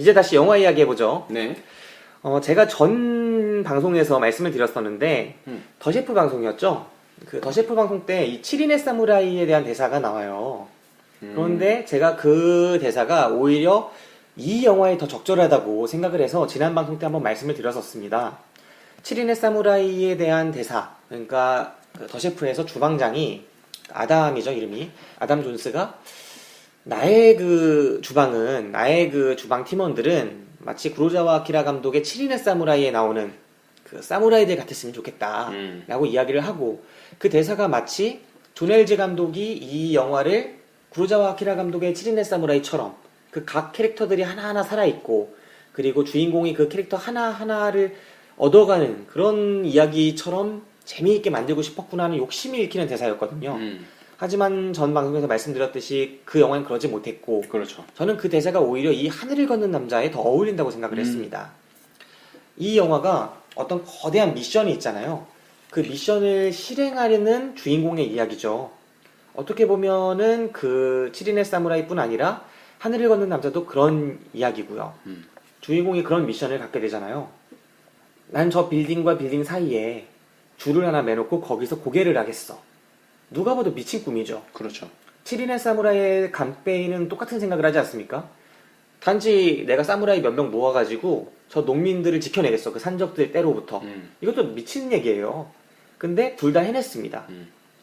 이제 다시 영화 이야기 해보죠. 네. 제가 전 방송에서 말씀을 드렸었는데 더 셰프 방송이었죠. 그 더 셰프 방송 때 이 7인의 사무라이에 대한 대사가 나와요. 그런데 제가 그 대사가 오히려 이 영화에 더 적절하다고 생각을 해서 지난 방송 때 한번 말씀을 드렸었습니다. 7인의 사무라이에 대한 대사, 그러니까 그 더 셰프에서 주방장이 아담이죠, 이름이. 아담 존스가 나의 그 주방은, 나의 그 주방 팀원들은 마치 구로자와 아키라 감독의 7인의 사무라이에 나오는 그 사무라이들 같았으면 좋겠다 라고 이야기를 하고, 그 대사가 마치 존 헬즈 감독이 이 영화를 구로자와 아키라 감독의 7인의 사무라이처럼 그 각 캐릭터들이 하나하나 살아있고, 그리고 주인공이 그 캐릭터 하나하나를 얻어가는 그런 이야기처럼 재미있게 만들고 싶었구나 하는 욕심이 읽히는 대사였거든요. 하지만 전 방송에서 말씀드렸듯이 그 영화는 그러지 못했고, 그렇죠. 저는 그 대사가 오히려 이 하늘을 걷는 남자에 더 어울린다고 생각을 했습니다. 이 영화가 어떤 거대한 미션이 있잖아요. 그 미션을 실행하려는 주인공의 이야기죠. 어떻게 보면은 그 7인의 사무라이뿐 아니라 하늘을 걷는 남자도 그런 이야기고요. 주인공이 그런 미션을 갖게 되잖아요. 난 저 빌딩과 빌딩 사이에 줄을 하나 매놓고 거기서 고개를 하겠어. 누가 봐도 미친 꿈이죠. 그렇죠. 7인의 사무라이의 간페이는 똑같은 생각을 하지 않습니까? 단지 내가 사무라이 몇 명 모아가지고 저 농민들을 지켜내겠어. 그 산적들 때로부터. 이것도 미친 얘기예요. 근데 둘 다 해냈습니다.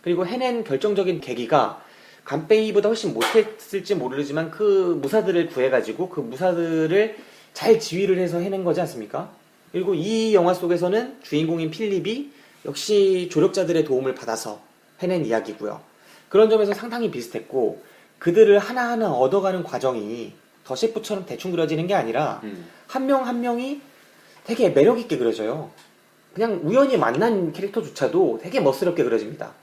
그리고 해낸 결정적인 계기가 간페이보다 훨씬 못했을지 모르지만 그 무사들을 구해가지고 그 무사들을 잘 지휘를 해서 해낸 거지 않습니까? 그리고 이 영화 속에서는 주인공인 필립이 역시 조력자들의 도움을 받아서 해낸 이야기고요. 그런 점에서 상당히 비슷했고, 그들을 하나하나 얻어가는 과정이 더 셰프처럼 대충 그려지는 게 아니라 한 명 한 명이 되게 매력있게 그려져요. 그냥 우연히 만난 캐릭터조차도 되게 멋스럽게 그려집니다.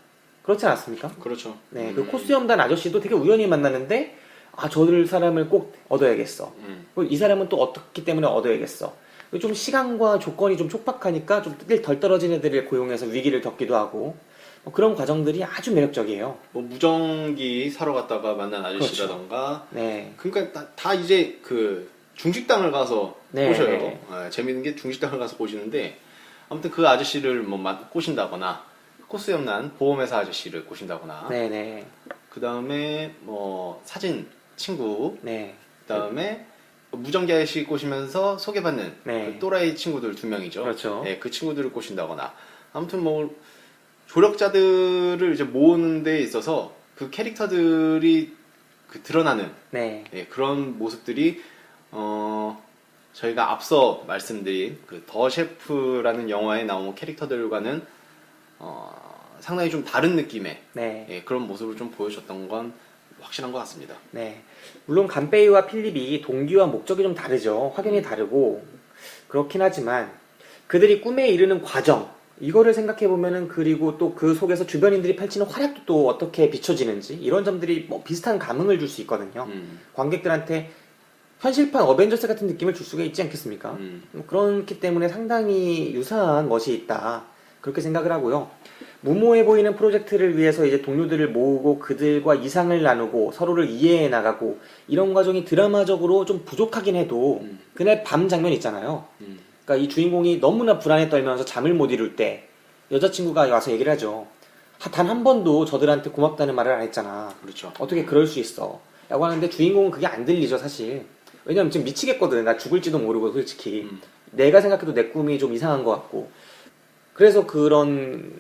그렇지 않았습니까? 그렇죠. 네, 그 코스염단 아저씨도 되게 우연히 만났는데, 아, 저들 사람을 꼭 얻어야겠어. 그리고 이 사람은 또 어떻기 때문에 얻어야겠어. 좀 시간과 조건이 좀 촉박하니까 좀 덜 떨어진 애들을 고용해서 위기를 겪기도 하고, 그런 과정들이 아주 매력적이에요. 뭐 무전기 사러 갔다가 만난 아저씨라던가. 네. 그러니까 다 이제 그 중식당을 가서 네. 꼬셔요. 재밌는 게 중식당을 가서 꼬시는데, 아무튼 그 아저씨를 뭐 꼬신다거나, 코스 염난 보험회사 아저씨를 꼬신다거나, 네네. 그 다음에 뭐 사진 친구, 네. 그 다음에 무전기 아저씨 꼬시면서 소개받는 네. 그 또라이 친구들 2명이죠. 그렇죠. 네, 그 친구들을 꼬신다거나, 아무튼 뭐 조력자들을 이제 모으는 데 있어서 그 캐릭터들이 그 드러나는 네. 예, 그런 모습들이 저희가 앞서 말씀드린 그 더 셰프라는 영화에 나온 캐릭터들과는 상당히 좀 다른 느낌의 네. 예, 그런 모습을 좀 보여줬던 건 확실한 것 같습니다. 네. 물론 간베이와 필립이 동기와 목적이 좀 다르죠. 확연히 다르고 그렇긴 하지만 그들이 꿈에 이르는 과정 이거를 생각해 보면은 그리고 또 그 속에서 주변인들이 펼치는 활약도 또 어떻게 비춰지는지 이런 점들이 뭐 비슷한 감흥을 줄 수 있거든요. 관객들한테 현실판 어벤져스 같은 느낌을 줄 수가 있지 않겠습니까? 뭐 그렇기 때문에 상당히 유사한 멋이 있다. 그렇게 생각을 하고요. 무모해 보이는 프로젝트를 위해서 이제 동료들을 모으고 그들과 이상을 나누고 서로를 이해해 나가고 이런 과정이 드라마적으로 좀 부족하긴 해도 그날 밤 장면 있잖아요. 그러니까 이 주인공이 너무나 불안에 떨면서 잠을 못 이룰 때 여자친구가 와서 얘기를 하죠. 단 한 번도 저들한테 고맙다는 말을 안 했잖아. 그렇죠. 어떻게 그럴 수 있어? 라고 하는데 주인공은 그게 안 들리죠, 사실. 왜냐면 지금 미치겠거든. 나 죽을지도 모르고, 솔직히. 내가 생각해도 내 꿈이 좀 이상한 것 같고. 그래서 그런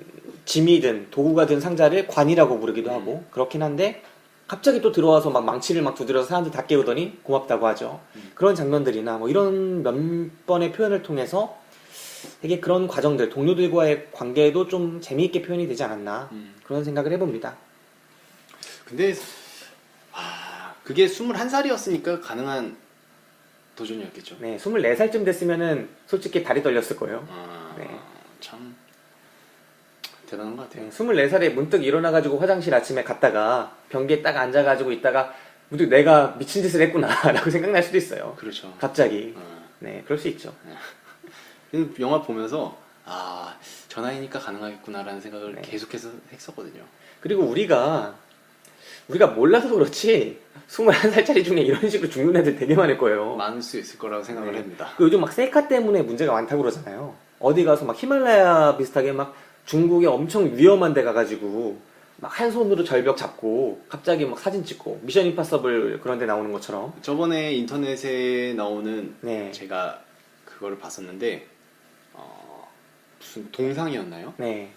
짐이 도구가 든 상자를 관이라고 부르기도 하고, 그렇긴 한데, 갑자기 또 들어와서 막 망치를 막 두드려서 사람들 다 깨우더니 고맙다고 하죠. 그런 장면들이나 뭐 이런 몇 번의 표현을 통해서 되게 그런 과정들, 동료들과의 관계도 좀 재미있게 표현이 되지 않았나. 그런 생각을 해봅니다. 근데 그게 21살이었으니까 가능한 도전이었겠죠. 네, 24살쯤 됐으면은 솔직히 다리 떨렸을 거예요. 네. 참 대단한 것 같아요. 24살에 문득 일어나가지고 화장실 아침에 갔다가 변기에 딱 앉아가지고 있다가 문득 내가 미친 짓을 했구나 라고 생각날 수도 있어요. 그렇죠. 갑자기. 네, 그럴 수 있죠. 영화 보면서 저 나이니까 가능하겠구나라는 생각을 네. 계속해서 했었거든요. 그리고 우리가 몰라서 그렇지 21살짜리 중에 이런 식으로 죽는 애들 되게 많을 거예요. 많을 수 있을 거라고 생각을 네. 합니다. 그 요즘 막 셀카 때문에 문제가 많다고 그러잖아요. 어디 가서 막 히말라야 비슷하게 막 중국에 엄청 위험한 데 가가지고 막 한 손으로 절벽 잡고 갑자기 막 사진 찍고 미션 임파서블 그런 데 나오는 것처럼. 저번에 인터넷에 나오는 네. 제가 그거를 봤었는데 무슨 동상이었나요? 네.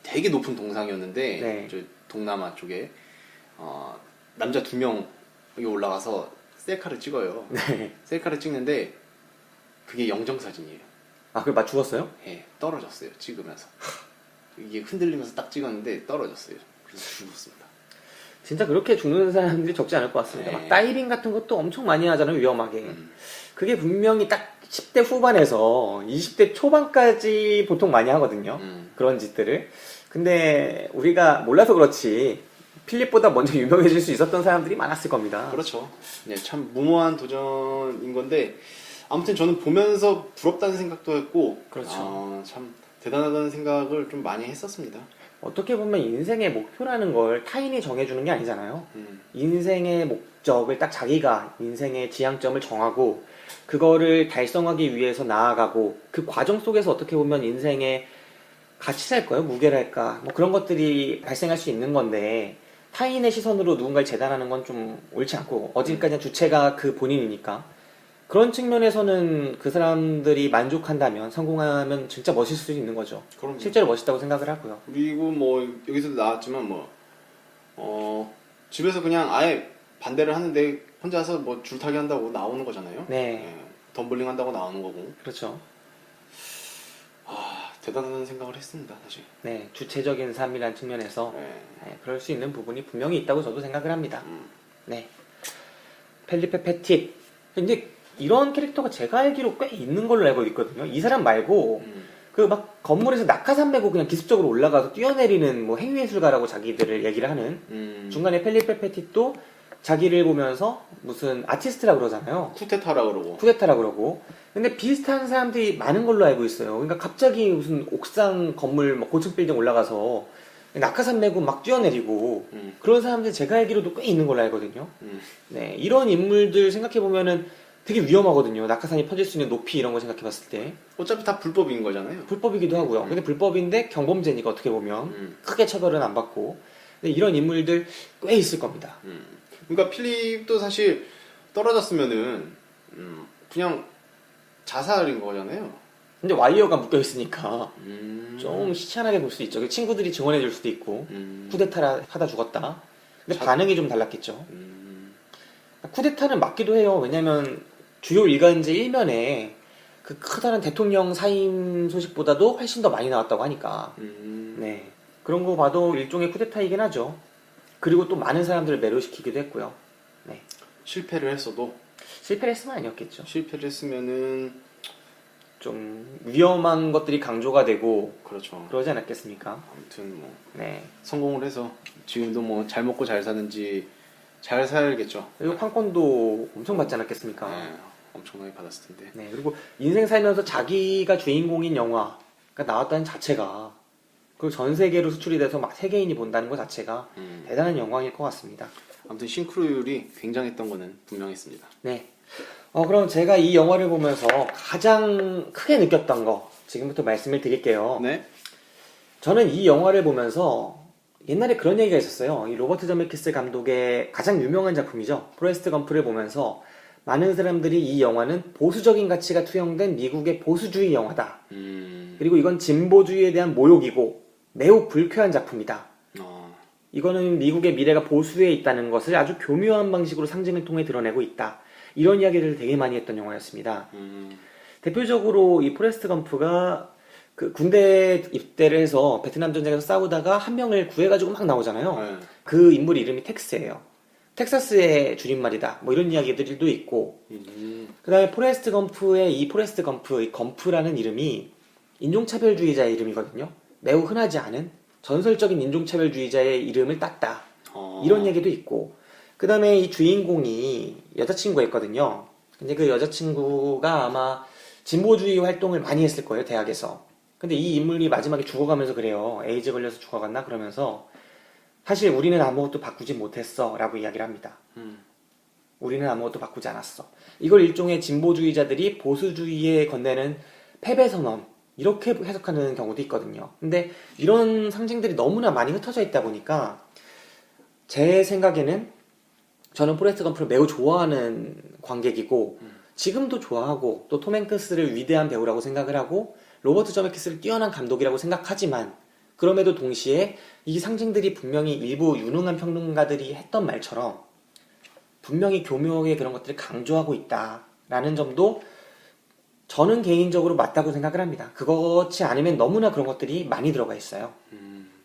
되게 높은 동상이었는데 네. 저 동남아 쪽에 남자 2명이 올라가서 셀카를 찍어요. 네. 셀카를 찍는데 그게 영정사진이에요. 아, 그걸 맞 죽었어요? 예, 떨어졌어요. 찍으면서 이게 흔들리면서 딱 찍었는데 떨어졌어요. 그래서 죽었습니다. 진짜 그렇게 죽는 사람들이 적지 않을 것 같습니다. 네. 막 다이빙 같은 것도 엄청 많이 하잖아요, 위험하게. 그게 분명히 딱 10대 후반에서 20대 초반까지 보통 많이 하거든요. 그런 짓들을. 근데 우리가 몰라서 그렇지 필립보다 먼저 유명해질 수 있었던 사람들이 많았을 겁니다. 그렇죠. 네, 참 무모한 도전인 건데 아무튼 저는 보면서 부럽다는 생각도 했고 그렇죠. 참 대단하다는 생각을 좀 많이 했었습니다. 어떻게 보면 인생의 목표라는 걸 타인이 정해주는 게 아니잖아요. 인생의 목적을 딱 자기가 인생의 지향점을 정하고 그거를 달성하기 위해서 나아가고 그 과정 속에서 어떻게 보면 인생의 가치랄까요? 무게랄까? 뭐 그런 것들이 발생할 수 있는 건데 타인의 시선으로 누군가를 재단하는 건 좀 옳지 않고 어디까지나 주체가 그 본인이니까 그런 측면에서는 그 사람들이 만족한다면 성공하면 진짜 멋있을 수 있는 거죠. 그럼요. 실제로 멋있다고 생각을 하고요. 그리고 뭐 여기서도 나왔지만 집에서 그냥 아예 반대를 하는데 혼자서 뭐 줄타기 한다고 나오는 거잖아요. 네. 덤블링 한다고 나오는 거고. 그렇죠. 대단한 생각을 했습니다, 사실. 네, 주체적인 삶이라는 측면에서 네, 그럴 수 있는 부분이 분명히 있다고 저도 생각을 합니다. 네, 펠리페 페tit. 근데 이런 캐릭터가 제가 알기로 꽤 있는 걸로 알고 있거든요. 이 사람 말고 그 막 건물에서 낙하산 메고 그냥 기습적으로 올라가서 뛰어내리는 뭐 행위예술가라고 자기들을 얘기를 하는 중간에 펠리페 페tit도 자기를 보면서 무슨 아티스트라 그러잖아요. 쿠데타라 그러고. 쿠데타라 그러고. 근데 비슷한 사람들이 많은 걸로 알고 있어요. 그러니까 갑자기 무슨 옥상 건물 뭐 고층 빌딩 올라가서 낙하산 메고 막 뛰어내리고 그런 사람들 제가 알기로도 꽤 있는 걸로 알거든요. 네, 이런 인물들 생각해 보면은 되게 위험하거든요. 낙하산이 퍼질 수 있는 높이 이런 거 생각해 봤을 때. 어차피 다 불법인 거잖아요. 불법이기도 하고요. 근데 불법인데 경범죄니까 어떻게 보면 크게 처벌은 안 받고. 근데 이런 인물들 꽤 있을 겁니다. 그러니까 필립도 사실 떨어졌으면은 그냥 자살인 거잖아요. 근데 와이어가 묶여 있으니까 좀 희한하게 볼 수 있죠. 친구들이 증언해 줄 수도 있고 쿠데타라 하다 죽었다. 근데 반응이 좀 달랐겠죠. 쿠데타는 맞기도 해요. 왜냐면 주요 일간지 1면에 그 커다란 대통령 사임 소식보다도 훨씬 더 많이 나왔다고 하니까. 네. 그런 거 봐도 일종의 쿠데타이긴 하죠. 그리고 또 많은 사람들을 매료시키기도 했고요. 네. 실패를 했어도 실패를 했으면 아니었겠죠. 실패를 했으면은 좀 위험한 것들이 강조가 되고 그렇죠. 그러지 않았겠습니까? 아무튼 뭐 네. 성공을 해서 지금도 뭐 잘 먹고 잘 사는지 잘 살겠죠. 그리고 판권도 엄청 받지 않았겠습니까? 네, 엄청나게 받았을 텐데. 네. 그리고 인생 살면서 자기가 주인공인 영화가 나왔다는 자체가 그리고 전 세계로 수출이 돼서 막 세계인이 본다는 것 자체가 대단한 영광일 것 같습니다. 아무튼 싱크로율이 굉장했던 거는 분명했습니다. 네. 그럼 제가 이 영화를 보면서 가장 크게 느꼈던 거 지금부터 말씀을 드릴게요. 네. 저는 이 영화를 보면서 옛날에 그런 얘기가 있었어요. 이 로버트 제메키스 감독의 가장 유명한 작품이죠. 포레스트 검프를 보면서 많은 사람들이 이 영화는 보수적인 가치가 투영된 미국의 보수주의 영화다. 그리고 이건 진보주의에 대한 모욕이고 매우 불쾌한 작품이다. 이거는 미국의 미래가 보수에 있다는 것을 아주 교묘한 방식으로 상징을 통해 드러내고 있다. 이런 이야기를 되게 많이 했던 영화였습니다. 대표적으로 이 포레스트 검프가 그 군대 입대를 해서 베트남 전쟁에서 싸우다가 한 명을 구해가지고 막 나오잖아요. 네. 그 인물 이름이 텍스예요. 텍사스의 줄임말이다. 뭐 이런 이야기들도 있고. 그 다음에 포레스트 검프의 이 포레스트 검프, 이 검프라는 이름이 인종차별주의자의 이름이거든요. 매우 흔하지 않은 전설적인 인종차별주의자의 이름을 땄다. 이런 얘기도 있고. 그 다음에 이 주인공이 여자친구였거든요. 근데 그 여자친구가 아마 진보주의 활동을 많이 했을 거예요, 대학에서. 근데 이 인물이 마지막에 죽어가면서 그래요. 에이즈 걸려서 죽어갔나? 그러면서 사실 우리는 아무것도 바꾸지 못했어 라고 이야기를 합니다. 우리는 아무것도 바꾸지 않았어. 이걸 일종의 진보주의자들이 보수주의에 건네는 패배선언 이렇게 해석하는 경우도 있거든요. 근데 이런 상징들이 너무나 많이 흩어져 있다 보니까 제 생각에는 저는 포레스트 검프를 매우 좋아하는 관객이고 지금도 좋아하고 또 톰 행크스를 위대한 배우라고 생각을 하고 로버트 제메키스를 뛰어난 감독이라고 생각하지만 그럼에도 동시에 이 상징들이 분명히 일부 유능한 평론가들이 했던 말처럼 분명히 교묘하게 그런 것들을 강조하고 있다라는 점도 저는 개인적으로 맞다고 생각을 합니다. 그렇지 않으면 너무나 그런 것들이 많이 들어가 있어요.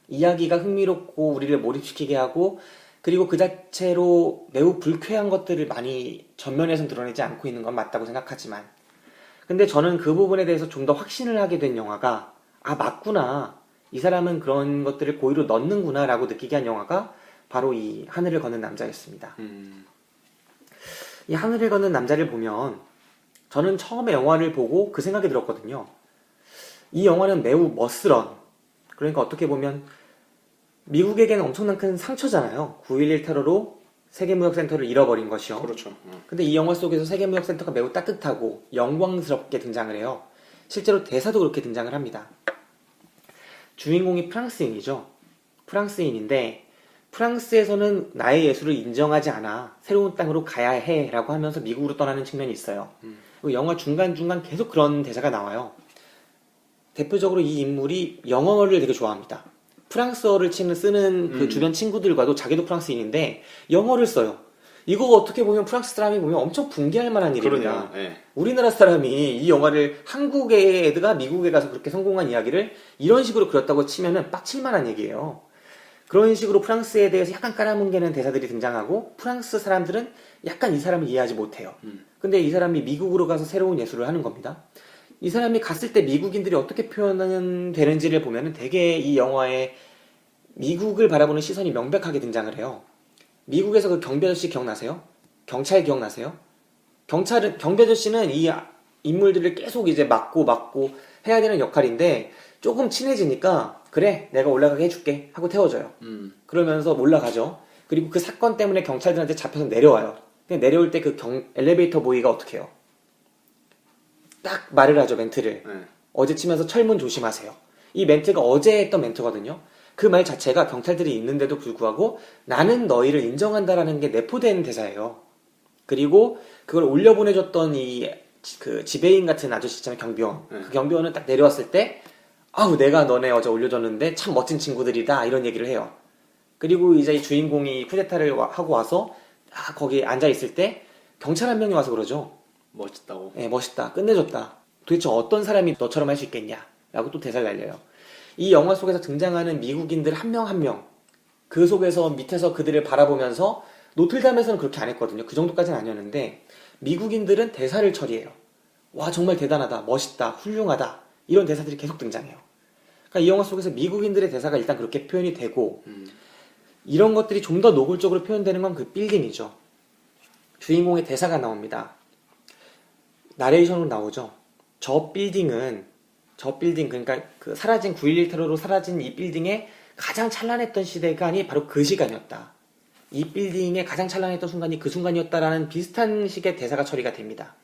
이야기가 흥미롭고 우리를 몰입시키게 하고 그리고 그 자체로 매우 불쾌한 것들을 많이 전면에서 드러내지 않고 있는 건 맞다고 생각하지만 근데 저는 그 부분에 대해서 좀 더 확신을 하게 된 영화가 맞구나. 이 사람은 그런 것들을 고의로 넣는구나 라고 느끼게 한 영화가 바로 이 하늘을 걷는 남자였습니다. 이 하늘을 걷는 남자를 보면 저는 처음에 영화를 보고 그 생각이 들었거든요. 이 영화는 매우 멋스런 그러니까 어떻게 보면 미국에게는 엄청난 큰 상처잖아요. 9.11 테러로 세계무역센터를 잃어버린 것이요. 그렇죠. 근데 이 영화 속에서 세계무역센터가 매우 따뜻하고 영광스럽게 등장을 해요. 실제로 대사도 그렇게 등장을 합니다. 주인공이 프랑스인이죠. 프랑스인인데 프랑스에서는 나의 예술을 인정하지 않아 새로운 땅으로 가야 해 라고 하면서 미국으로 떠나는 측면이 있어요. 그리고 영화 중간중간 계속 그런 대사가 나와요. 대표적으로 이 인물이 영어를 되게 좋아합니다. 프랑스어를 쓰는 그 주변 친구들과도 자기도 프랑스인인데 영어를 써요. 이거 어떻게 보면 프랑스 사람이 보면 엄청 붕괴할 만한 일입니다. 네. 우리나라 사람이 이 영화를 한국의 애들가 미국에 가서 그렇게 성공한 이야기를 이런 식으로 그렸다고 치면은 빡칠 만한 얘기예요. 그런 식으로 프랑스에 대해서 약간 깔아뭉개는 대사들이 등장하고 프랑스 사람들은 약간 이 사람을 이해하지 못해요. 근데 이 사람이 미국으로 가서 새로운 예술을 하는 겁니다. 이 사람이 갔을 때 미국인들이 어떻게 표현되는지를 보면은 되게 이 영화에 미국을 바라보는 시선이 명백하게 등장을 해요. 미국에서 그 경비 아저씨 기억나세요? 경찰 기억나세요? 경비 아저씨는 이 인물들을 계속 이제 막고 해야 되는 역할인데 조금 친해지니까 그래 내가 올라가게 해줄게 하고 태워줘요. 그러면서 올라가죠. 그리고 그 사건 때문에 경찰들한테 잡혀서 내려와요. 근데 내려올 때 그 엘리베이터 보이가 어떻게 해요? 딱 말을 하죠, 멘트를. 어제 치면서 철문 조심하세요. 이 멘트가 어제 했던 멘트거든요. 그 말 자체가 경찰들이 있는데도 불구하고 나는 너희를 인정한다라는 게 내포된 대사예요. 그리고 그걸 올려보내줬던 이 그 지배인 같은 아저씨 있잖아요, 경비원. 네. 그 경비원은 딱 내려왔을 때 아우 내가 너네 어제 올려줬는데 참 멋진 친구들이다 이런 얘기를 해요. 그리고 이제 이 주인공이 쿠데타를 하고 와서 거기 앉아 있을 때 경찰 한 명이 와서 그러죠. 멋있다고. 네, 멋있다, 끝내줬다. 도대체 어떤 사람이 너처럼 할 수 있겠냐? 라고 또 대사를 날려요. 이 영화 속에서 등장하는 미국인들 한 명 한 명, 그 속에서 밑에서 그들을 바라보면서, 노틀담에서는 그렇게 안 했거든요. 그 정도까지는 아니었는데 미국인들은 대사를 처리해요. 와 정말 대단하다, 멋있다, 훌륭하다, 이런 대사들이 계속 등장해요. 그러니까 이 영화 속에서 미국인들의 대사가 일단 그렇게 표현이 되고, 이런 것들이 좀 더 노골적으로 표현되는 건 그 빌딩이죠. 주인공의 대사가 나옵니다. 나레이션으로 나오죠. 저 빌딩, 그러니까 그 사라진 9.11 테러로 사라진 이 빌딩의 가장 찬란했던 시대간이 바로 그 시간이었다. 이 빌딩의 가장 찬란했던 순간이 그 순간이었다라는 비슷한 식의 대사가 처리가 됩니다.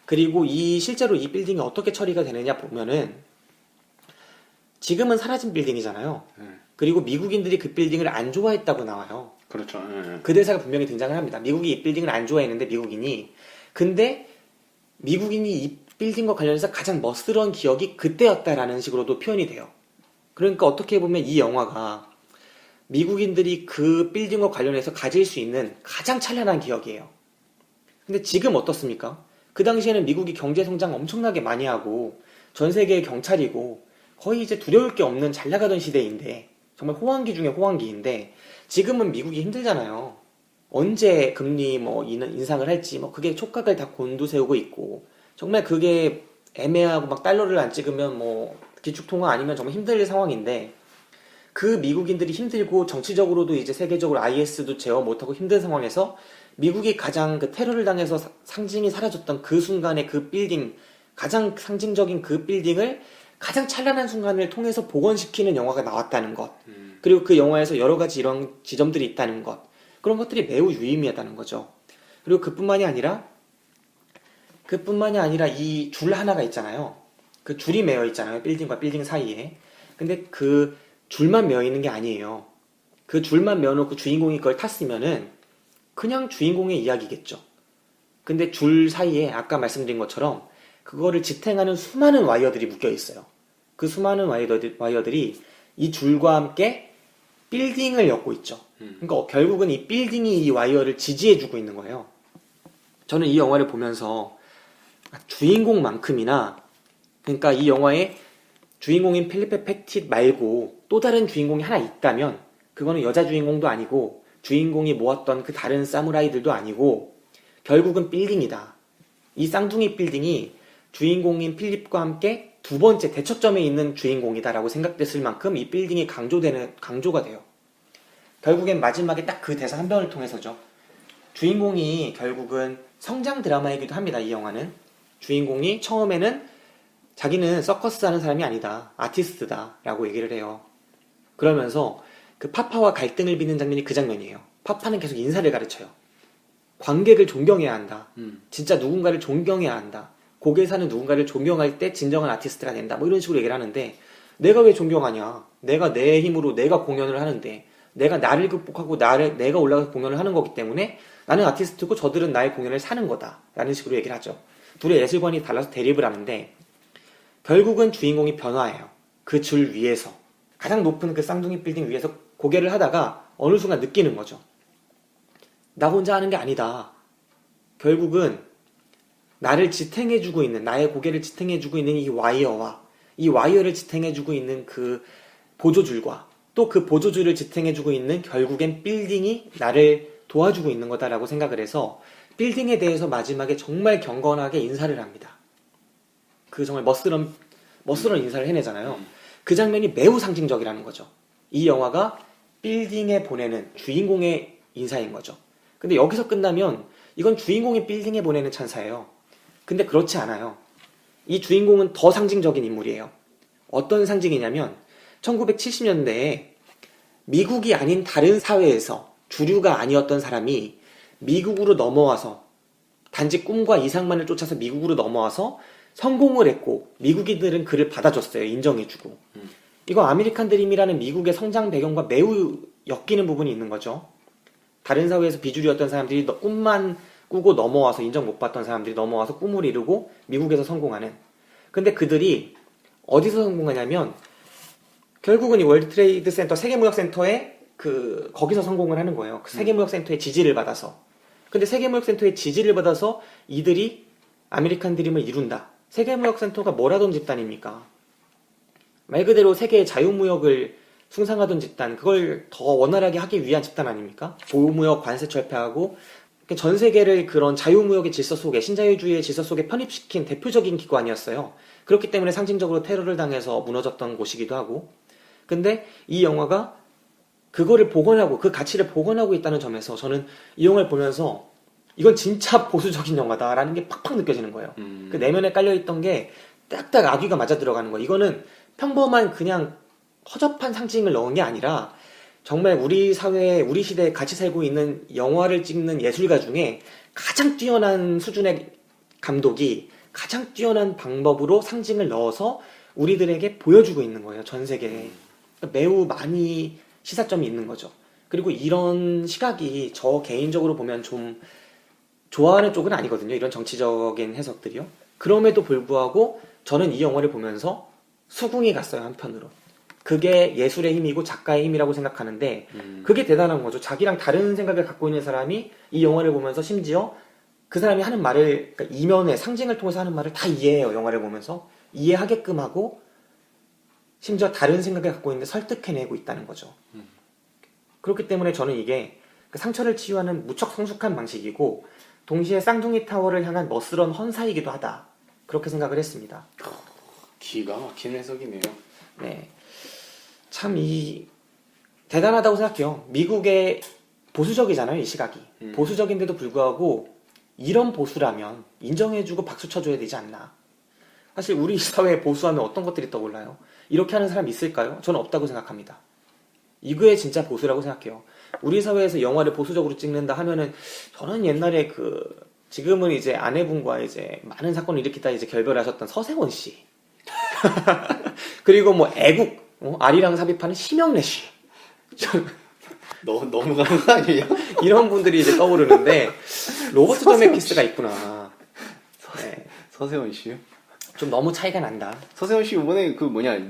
그리고 실제로 이 빌딩이 어떻게 처리가 되느냐 보면은, 지금은 사라진 빌딩이잖아요. 그리고 미국인들이 그 빌딩을 안 좋아했다고 나와요. 그렇죠. 그 대사가 분명히 등장을 합니다. 미국이 이 빌딩을 안 좋아했는데 근데 미국인이 이 빌딩과 관련해서 가장 멋스러운 기억이 그때였다라는 식으로도 표현이 돼요. 그러니까 어떻게 보면 이 영화가 미국인들이 그 빌딩과 관련해서 가질 수 있는 가장 찬란한 기억이에요. 근데 지금 어떻습니까? 그 당시에는 미국이 경제성장 엄청나게 많이 하고 전 세계의 경찰이고 거의 이제 두려울 게 없는 잘 나가던 시대인데, 정말 호황기 중에 호황기인데, 지금은 미국이 힘들잖아요. 언제 금리 인상을 할지 그게 촉각을 다 곤두세우고 있고, 정말 그게 애매하고 막 달러를 안 찍으면 기축통화 아니면 정말 힘들 상황인데, 그 미국인들이 힘들고 정치적으로도 이제 세계적으로 IS도 제어 못하고 힘든 상황에서 미국이 가장 그 테러를 당해서 상징이 사라졌던 그 순간의 그 빌딩, 가장 상징적인 그 빌딩을 가장 찬란한 순간을 통해서 복원시키는 영화가 나왔다는 것, 그리고 그 영화에서 여러 가지 이런 지점들이 있다는 것, 그런 것들이 매우 유의미하다는 거죠. 그리고 그뿐만이 아니라 이 줄 하나가 있잖아요. 그 줄이 매여 있잖아요. 빌딩과 빌딩 사이에. 근데 그 줄만 매여 있는 게 아니에요. 그 줄만 매어놓고 주인공이 그걸 탔으면은 그냥 주인공의 이야기겠죠. 근데 줄 사이에 아까 말씀드린 것처럼 그거를 지탱하는 수많은 와이어들이 묶여 있어요. 그 수많은 와이어들이 이 줄과 함께 빌딩을 엮고 있죠. 그러니까 결국은 이 빌딩이 이 와이어를 지지해주고 있는 거예요. 저는 이 영화를 보면서 주인공만큼이나, 그러니까 이 영화에 주인공인 필리페 패킷 말고 또 다른 주인공이 하나 있다면 그거는 여자 주인공도 아니고 주인공이 모았던 그 다른 사무라이들도 아니고 결국은 빌딩이다. 이 쌍둥이 빌딩이 주인공인 필립과 함께 두 번째 대척점에 있는 주인공이다라고 생각됐을 만큼 이 빌딩이 강조가 돼요. 결국엔 마지막에 딱 그 대사 한 편을 통해서죠. 주인공이 결국은 성장 드라마이기도 합니다. 이 영화는 주인공이 처음에는 자기는 서커스 하는 사람이 아니다, 아티스트다 라고 얘기를 해요. 그러면서 그 파파와 갈등을 빚는 장면이 그 장면이에요. 파파는 계속 인사를 가르쳐요. 관객을 존경해야 한다. 진짜 누군가를 존경해야 한다. 곡에 사는 누군가를 존경할 때 진정한 아티스트가 된다. 이런 식으로 얘기를 하는데, 내가 왜 존경하냐? 내가 내 힘으로 내가 공연을 하는데, 내가 나를 극복하고 내가 올라가서 공연을 하는 거기 때문에 나는 아티스트고 저들은 나의 공연을 사는 거다 라는 식으로 얘기를 하죠. 둘의 예술관이 달라서 대립을 하는데 결국은 주인공이 변화해요. 그 줄 위에서, 가장 높은 그 쌍둥이 빌딩 위에서 고개를 하다가 어느 순간 느끼는 거죠. 나 혼자 하는 게 아니다. 결국은 나를 지탱해주고 있는, 나의 고개를 지탱해주고 있는 이 와이어와 이 와이어를 지탱해주고 있는 그 보조줄과 또 그 보조줄을 지탱해주고 있는 결국엔 빌딩이 나를 도와주고 있는 거다라고 생각을 해서 빌딩에 대해서 마지막에 정말 경건하게 인사를 합니다. 그 정말 멋스러운 인사를 해내잖아요. 그 장면이 매우 상징적이라는 거죠. 이 영화가 빌딩에 보내는 주인공의 인사인 거죠. 근데 여기서 끝나면 이건 주인공이 빌딩에 보내는 찬사예요. 근데 그렇지 않아요. 이 주인공은 더 상징적인 인물이에요. 어떤 상징이냐면 1970년대에 미국이 아닌 다른 사회에서 주류가 아니었던 사람이 미국으로 넘어와서 단지 꿈과 이상만을 쫓아서 미국으로 넘어와서 성공을 했고 미국인들은 그를 받아줬어요. 인정해주고. 이거 아메리칸 드림이라는 미국의 성장 배경과 매우 엮이는 부분이 있는 거죠. 다른 사회에서 비주류였던 사람들이 꿈만 꾸고 넘어와서 인정 못 받던 사람들이 넘어와서 꿈을 이루고 미국에서 성공하는. 근데 그들이 어디서 성공하냐면 결국은 이 월드 트레이드 센터 세계무역센터에 거기서 성공을 하는 거예요. 그 세계무역센터의 지지를 받아서. 근데 세계무역센터의 지지를 받아서 이들이 아메리칸 드림을 이룬다. 세계무역센터가 뭘 하던 집단입니까? 말 그대로 세계의 자유무역을 숭상하던 집단, 그걸 더 원활하게 하기 위한 집단 아닙니까? 보호무역 관세 철폐하고 전 세계를 그런 자유무역의 질서 속에, 신자유주의의 질서 속에 편입시킨 대표적인 기관이었어요. 그렇기 때문에 상징적으로 테러를 당해서 무너졌던 곳이기도 하고. 근데 이 영화가 그거를 복원하고, 그 가치를 복원하고 있다는 점에서 저는 이 영화를 보면서 이건 진짜 보수적인 영화다라는 게 팍팍 느껴지는 거예요. 그 내면에 깔려있던 게 딱딱 아귀가 맞아 들어가는 거예요. 이거는 평범한 그냥 허접한 상징을 넣은 게 아니라 정말 우리 사회에, 우리 시대에 같이 살고 있는 영화를 찍는 예술가 중에 가장 뛰어난 수준의 감독이 가장 뛰어난 방법으로 상징을 넣어서 우리들에게 보여주고 있는 거예요. 전 세계에. 그러니까 매우 많이 시사점이 있는 거죠. 그리고 이런 시각이 저 개인적으로 보면 좀 좋아하는 쪽은 아니거든요. 이런 정치적인 해석들이요. 그럼에도 불구하고 저는 이 영화를 보면서 수긍이 갔어요. 한편으로. 그게 예술의 힘이고 작가의 힘이라고 생각하는데 그게 대단한 거죠. 자기랑 다른 생각을 갖고 있는 사람이 이 영화를 보면서 심지어 그 사람이 하는 말을, 그러니까 이면에 상징을 통해서 하는 말을 다 이해해요. 영화를 보면서 이해하게끔 하고 심지어 다른 생각을 갖고 있는데 설득해내고 있다는 거죠. 그렇기 때문에 저는 이게 상처를 치유하는 무척 성숙한 방식이고 동시에 쌍둥이 타워를 향한 멋스러운 헌사이기도 하다. 그렇게 생각을 했습니다. 기가 막힌 해석이네요. 네. 참 대단하다고 생각해요. 미국의 보수적이잖아요, 이 시각이. 보수적인데도 불구하고 이런 보수라면 인정해주고 박수 쳐줘야 되지 않나. 사실 우리 사회에 보수하면 어떤 것들이 떠올라요? 이렇게 하는 사람 있을까요? 저는 없다고 생각합니다. 이거에 진짜 보수라고 생각해요. 우리 사회에서 영화를 보수적으로 찍는다 하면은 저는 옛날에 지금은 이제 아내분과 이제 많은 사건을 일으키다 이제 결별하셨던 서세원 씨. 그리고 뭐 애국, 아리랑 삽입하는 심영래 씨. 너무 가는 거 아니에요? 이런 분들이 이제 떠오르는데 로버트 저메키스가 있구나. 네. 서세원 씨요? 좀 너무 차이가 난다. 서세원 씨 이번에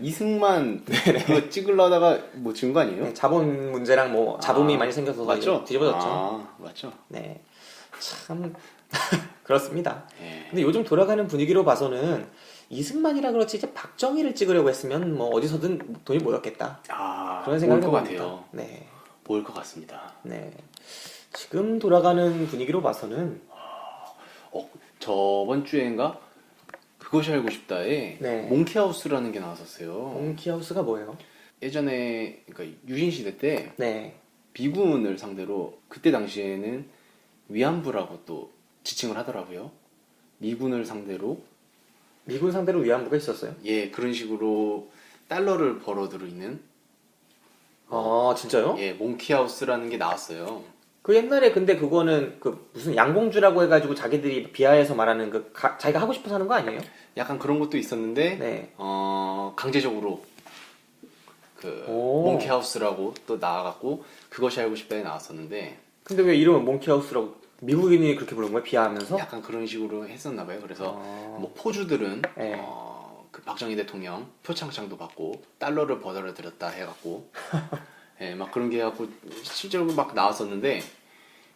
이승만 그거 찍으려다가 뭐 진 거 아니에요? 네, 자본 문제랑 뭐 잡음이 많이 생겨서 맞죠? 뒤집어졌죠. 맞죠. 네, 참 그렇습니다. 예. 근데 요즘 돌아가는 분위기로 봐서는 이승만이라 그렇지 이제 박정희를 찍으려고 했으면 뭐 어디서든 돈이 모였겠다. 그런 생각을 모을 것 해봅니다. 같아요. 네, 모을 것 같습니다. 네. 지금 돌아가는 분위기로 봐서는 저번 주엔가 그것이 알고 싶다에 네. 몽키하우스라는 게 나왔었어요. 몽키하우스가 뭐예요? 예전에 그러니까 유신 시대 때 네, 미군을 상대로 그때 당시에는 위안부라고 또 지칭을 하더라고요. 미군을 상대로 미군 상대로 위안부가 있었어요? 예 그런 식으로 달러를 벌어들고 있는 아 진짜요? 예 몽키하우스라는 게 나왔어요. 그 옛날에 근데 그거는 무슨 양봉주라고 해가지고 자기들이 비하해서 말하는 자기가 하고 싶어서 하는 거 아니에요? 약간 그런 것도 있었는데 네. 강제적으로 몽키하우스라고 또 나와갖고 그것이 알고 싶다에 나왔었는데 근데 왜 이름은 몽키하우스라고 미국인이 그렇게 부른 거예요? 비하하면서? 약간 그런 식으로 했었나봐요. 그래서 아. 뭐 포주들은 네. 그 박정희 대통령 표창장도 받고 달러를 벌어들였다 해갖고 예, 막 그런 게 해갖고 실제로 막 나왔었는데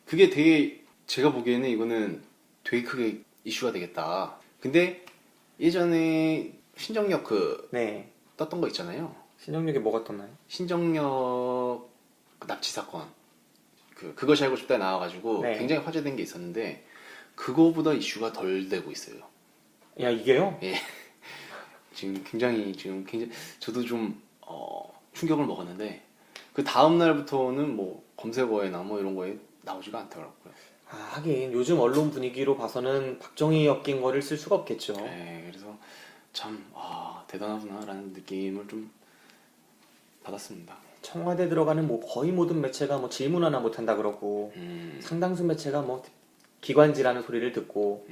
그게 되게 제가 보기에는 이거는 되게 크게 이슈가 되겠다. 근데 예전에 신정역 네. 떴던 거 있잖아요. 신정력이 뭐가 떴나요? 신정역 납치 사건 그것이 알고 싶다 나와가지고 네. 굉장히 화제된 게 있었는데 그거보다 이슈가 덜 되고 있어요. 야 이게요? 예. 지금 굉장히 저도 좀 충격을 먹었는데 그 다음 날부터는 뭐 검색어에나 뭐 이런 거에 나오지가 않더라고요. 아, 하긴 요즘 언론 분위기로 봐서는 박정희 엮인 거를 쓸 수가 없겠죠. 네, 그래서 참 대단하구나라는 느낌을 좀 받았습니다. 청와대 들어가는 뭐 거의 모든 매체가 뭐 질문 하나 못 한다 그러고 상당수 매체가 뭐 기관지라는 소리를 듣고